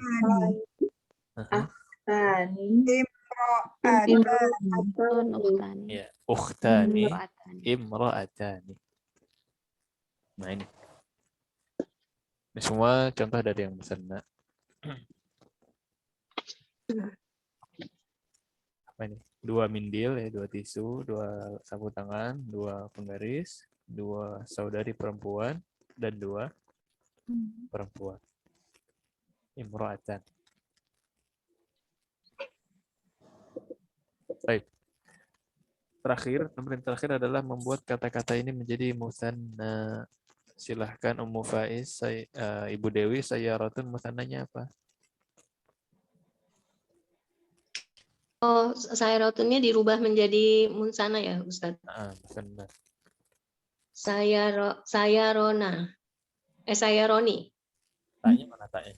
Imro'atani. Ya, ukhtani, imra'atani. Nah ini. Ini semua contoh dari yang musanna. Apa ini? 2 mindil ya, 2 tisu, 2 sapu tangan, 2 penggaris, 2 saudari perempuan, dan 2 perempuan. Imra'atan. Baik. Tamrin terakhir adalah membuat kata-kata ini menjadi musanna. Silahkan Ummu Faiz, Ibu Dewi, sayyaratun musannanya apa? Oh, sayyaratunnya dirubah menjadi munsana ya, Ustaz? Musanna. Sayyarona. Sayyaroni. Tanya mana tanya?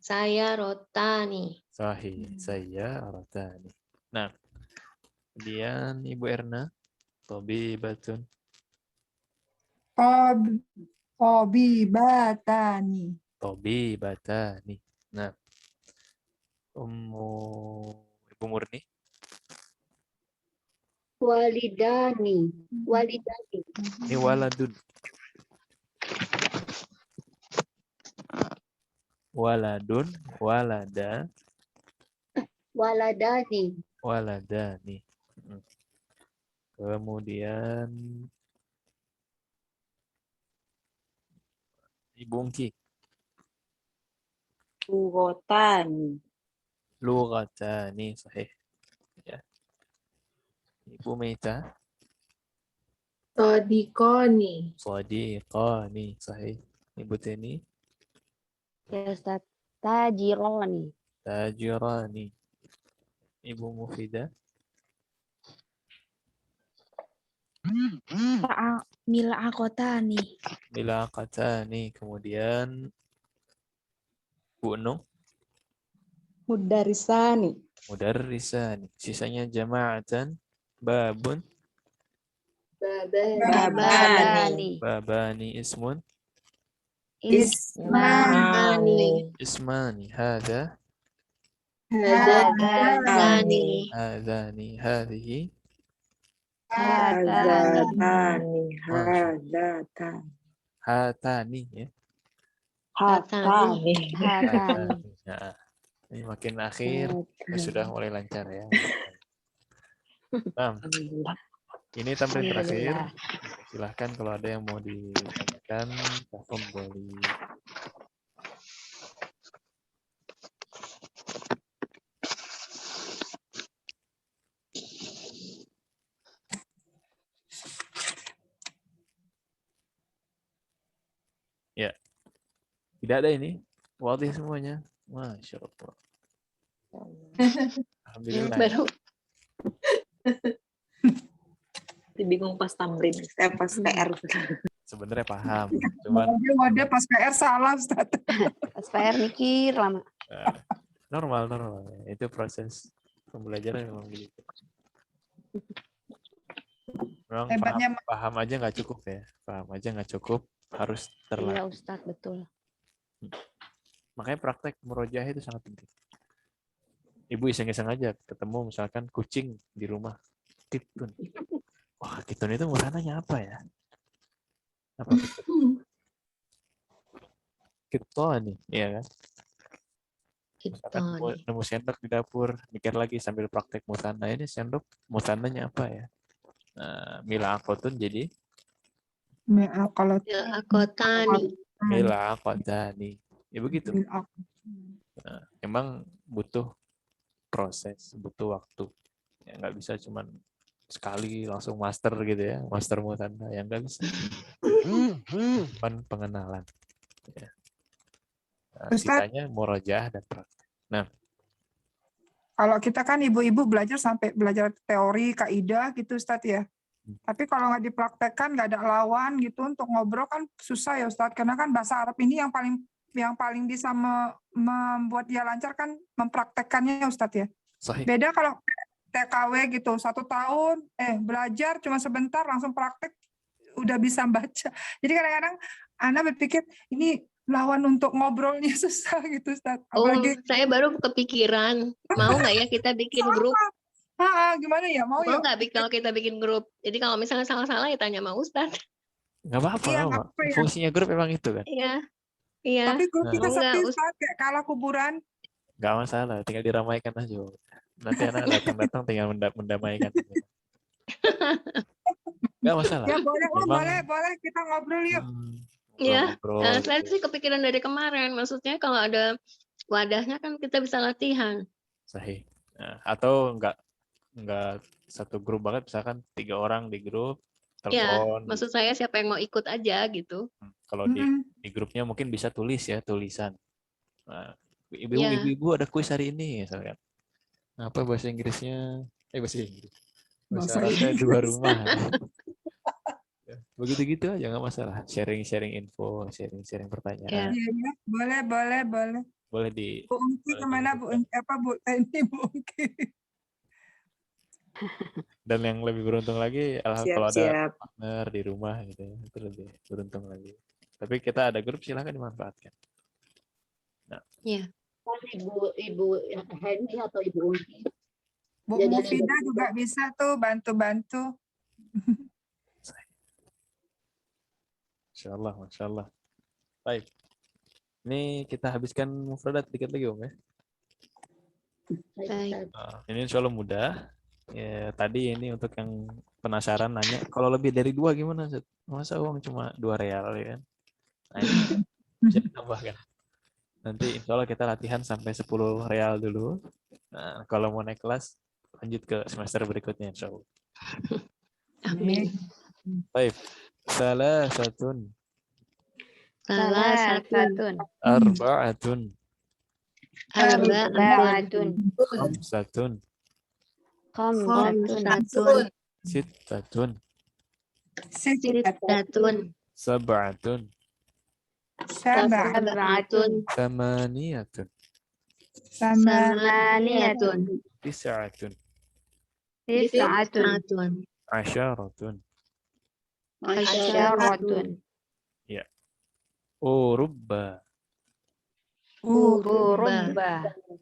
Sayyarotani. Sahih, sayyaratani. Nah, kemudian Ibu Erna, Tabibatun. Tabibatani. Tabibatani. Nah, Ibu Murni. Walidani. Ini waladun. Waladun, walada. Waladani. Kemudian Ibu Ungki. Lughatani, sahih. Ya. Ibu Meita. Sadiqoni. Sadiqani, sahih. Ibu Teni. Ya Ustaz. Tajironi. Tajirani. Ibu Mufidah. Mil'aqotani. Milaqatani. Kemudian Bu Nung. Mudarisani. Mudarrisani. Sisanya jama'atan. Babun. Babani. Babani ismun. Ismani. Hada. Hadani. Hadani. Hadihi. Hatani. Ya. Hatani. Nah, ini makin akhir sudah mulai lancar ya. Nah, ini tamrin terakhir. Silahkan kalau ada yang mau ditanyakan, tafadhali. Ya, tidak ada ini. Wadih semuanya. Masya Allah. Alhamdulillah. Baru. Bingung pas tamrin, pas PR. Sebenarnya paham, cuman Wadah pas PR salah Ustaz. Pas PR mikir lama. normal. Itu proses pembelajaran memang begitu. Memang paham aja nggak cukup ya. Paham aja nggak cukup, harus terlatih. Iya Ustaz, betul. Makanya praktek murojaah itu sangat penting. Ibu iseng-iseng aja ketemu misalkan kucing di rumah. Kitun. Wah, kitun itu musananya apa ya? Apa kitun? Kitun nih, iya kan? Misalkan nemu sendok di dapur, mikir lagi sambil praktek musana, ini sendok musananya apa ya? Mil'aqotun jadi Mil'aqotani. Ya begitu. Emang butuh proses, butuh waktu. Ya nggak bisa cuman sekali langsung master gitu ya, master musanna, yang nggak bisa. Cuman pengenalan. Ya. Sisanya murojaah dan praktek. Nah, kalau kita kan ibu-ibu belajar sampai belajar teori, kaidah gitu Ustadz ya. Tapi kalau nggak dipraktekkan, nggak ada lawan gitu untuk ngobrol kan susah ya Ustadz. Karena kan bahasa Arab ini yang paling bisa membuat dia lancar kan mempraktekkannya Ustadz ya. Sahih. Beda kalau TKW gitu, 1 tahun belajar cuma sebentar langsung praktek udah bisa baca. Jadi kadang-kadang Ana berpikir ini lawan untuk ngobrolnya susah gitu Ustadz. Apalagi, saya baru kepikiran, mau nggak ya kita bikin grup? Gimana ya, mau ya? Nggak kalau kita bikin grup? Jadi kalau misalnya salah-salah ya tanya sama Ustadz. Nggak apa-apa, Iya, nggak nggak apa-apa. apa-apa ya. Fungsinya grup memang itu kan. Iya, iya. Tapi grup Nah, kita Oh enggak, sepi Ustaz, kayak kalah kuburan. nggak masalah, tinggal diramaikan aja. Nanti anak datang-datang tinggal mendamaikan. Nggak masalah. Ya boleh, Memang boleh. Kita ngobrol yuk. ya. ngobrol-ngobrol Saya gitu. sih kepikiran dari kemarin. Maksudnya kalau ada wadahnya kan kita bisa latihan. Sahih. Nah, atau nggak satu grup banget, misalkan 3 orang di grup, Ya, telepon. maksud saya siapa yang mau ikut aja gitu. Kalau di grupnya mungkin bisa tulis ya, tulisan. Nah, Ya. ibu-ibu ada kuis hari ini, misalkan. Nah, apa bahasa Inggrisnya? Bahasa Inggris. Bahasa Arabnya 2 rumah. Begitu-gitu aja nggak masalah. Sharing-sharing info, sharing-sharing pertanyaan. Iya, ya. Boleh. Boleh di. Bu Ungki kemana Bu Ungki? Apa Bu Teni Bu Ungki? Dan yang lebih beruntung lagi, kalau ada Siap. partner di rumah gitu, itu lebih beruntung lagi. Tapi kita ada grup, silahkan dimanfaatkan. Nah. Iya. Ibu Henny atau Ibu Ungki. Bu Mufida juga bisa tuh bantu-bantu. Masya Allah. Baik. Ini kita habiskan mufradat dikit lagi Om ya. Baik. Nah, ini insya Allah mudah. Ya, tadi ini untuk yang penasaran nanya, kalau lebih dari 2 gimana? Masa uang cuma 2 real ya kan? Nah, ini bisa ditambahkan. Nanti insya Allah kita latihan sampai 10 real dulu. Nah, kalau mau naik kelas, lanjut ke semester berikutnya insya Allah. Amin. Baik. Salasatun. Arba'atun. Khamsatun. Sittatun. Sab'atun. Thamaniyatun. Tis'atun. Asyaratun. Ya. Urubba.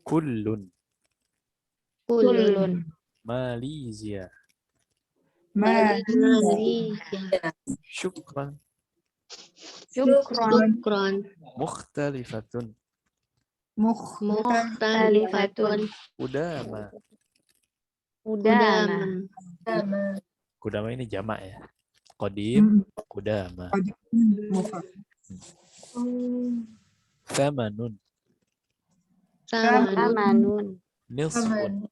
Kullun. Malaysia. Syukran. Mukhtalifatun. Udama. Kudama ini jamak ya. Qadim, kudama. Thamanun. Nisfun.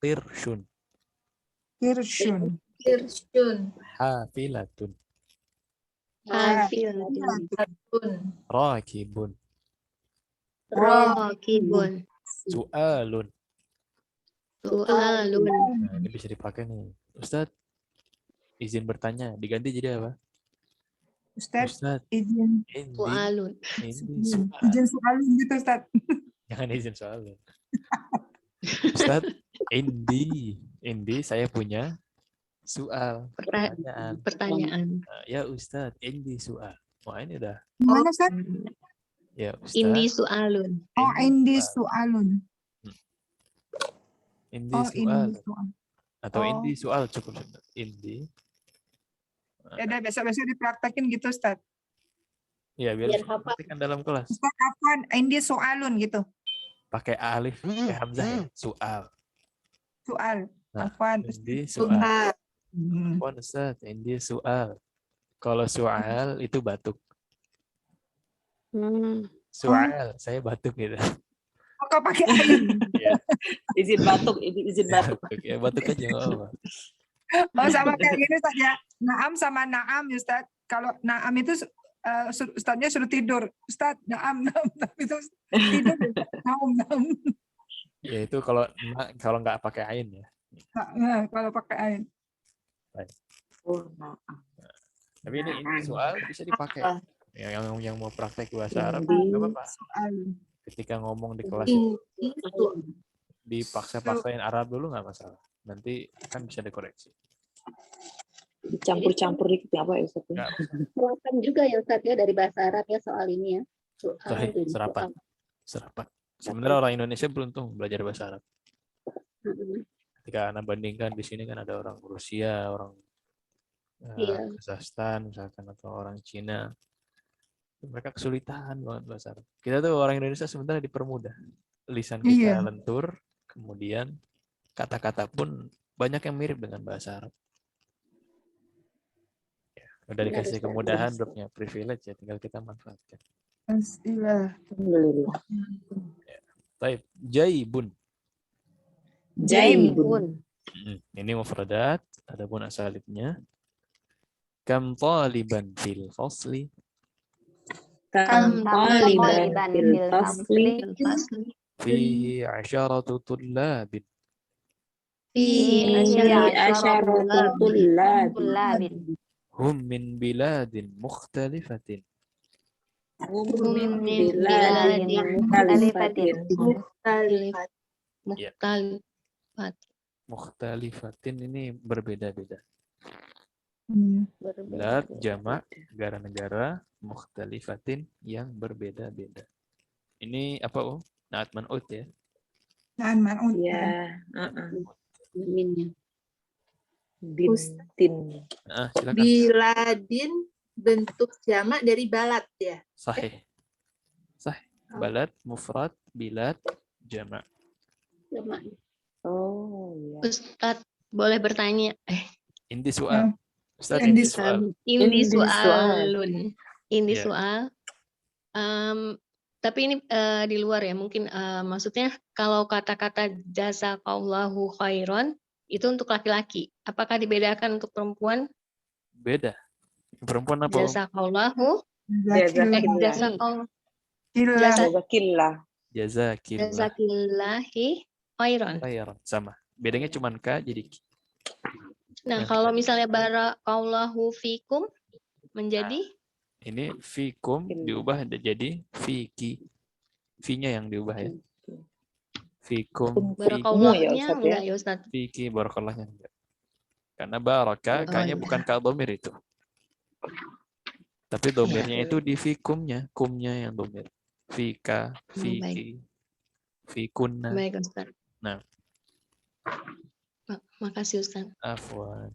Qirshun. Hafilatun. Rakibun. Su'alun. Nah, ini bisa dipakai nih. Ustadz, izin bertanya, diganti jadi apa? Ustadz, izin Su'alun. Izin soalun gitu Ustadz. Jangan izin soalun. Ustadz, Indi, saya punya soal. Pertanyaan. Ya Ustadz, Indi soal. Wah ini udah. Gimana Ustadz? Ya Ustadz. Indi su'alun. Indi soalun. Indi soal. Atau Oh. Indi soal cukup. Indi. Ya udah besok-besok dipraktekin gitu Ustadz. Ya biar praktikan dalam kelas. Ustadz apaan? Indi soalun gitu. Pakai alif, pakai hamzah ya. Soal. Nah, apaan? Indi soal. Apaan Ustadz? Indi soal. Kalau soal itu batuk. Soal, saya batuk gitu. Kok pakai air? Ya. Izin batuk. Ya, batuk aja nggak apa-apa. Oh sama kayak gini Ustadz ya. Naam sama naam Ustadz. Kalau naam itu Ustadznya suruh tidur. Ustadz naam. Tapi itu tidur. Naam. Ya itu kalau nggak pakai ain ya. Nah, kalau pakai ain. Baik. Tapi ini soal bisa dipakai. Yang mau praktek bahasa Arab nggak apa-apa. Ketika ngomong di kelas itu dipaksa-paksain Arab dulu nggak masalah. Nanti kan bisa dikoreksi. Dicampur-campur dikit apa ya Ustaz? Serapan juga ya Ustaz ya dari bahasa Arab ya soal ini ya. Serapan. Sebenarnya orang Indonesia beruntung belajar bahasa Arab. Ketika Anda bandingkan di sini kan ada orang Rusia, orang Iya. Kazakhstan misalkan atau orang Cina, mereka kesulitan banget bahasa Arab. Kita tuh orang Indonesia sebenarnya dipermudah. Lisan kita Iya. lentur, kemudian kata-kata pun banyak yang mirip dengan bahasa Arab. Ya, udah Benar, dikasih Ustaz. kemudahan, udah punya privilege ya, tinggal kita manfaatkan. Bismillah. Alhamdulillah. Baik, jaibun. Jaibun. Ini mufradat, ada pun asalibnya. Kam taliban fil fasli. Kam taliban fil fasli. Fihi 'asharatu tullabin. Fihi asyaratu tullabin. Hum min biladin mukhtalifatin. Min biladin mukhtalifatin. Mukhtalifatin ini berbeda-beda. Berbeda. Bilad jamak negara-negara, mukhtalifatin yang berbeda-beda. Ini apa Naat man'ut ya? Nah, man'ut. Ya, Minnya. bintin. Silakan. Biladin bentuk jamak dari balad ya. Sahih. Balad, mufrad, bilad, jamak. Oh, ya. Ustadz, boleh bertanya? Indi soal. Ustaz, Indi indi soal. Ini Indi soalun. Ini Ya. soal. Tapi ini di luar ya. Mungkin maksudnya kalau kata-kata jazakallahu khairan itu untuk laki-laki. Apakah dibedakan untuk perempuan? Beda. Perempuan apa? Jazakallahu. Jazakillah. Jazakillah. Jazakillah. Jazakillahi khairan. Khairan. Sama. Bedanya cuma ka jadi ki. Nah, kalau misalnya barakallahu fikum menjadi Ini fikum diubah jadi fiki. Fi-nya yang diubah ya. Fikum. barakallahnya enggak ya Ustaz? Fiki barakallahnya enggak. Karena baraka kayaknya bukan ka dhamir itu. Tapi domirnya itu di fikumnya, kumnya yang domir. Fika, fiki, fikunna. Baik Ustaz. Nah, Makasih Ustaz. afwan.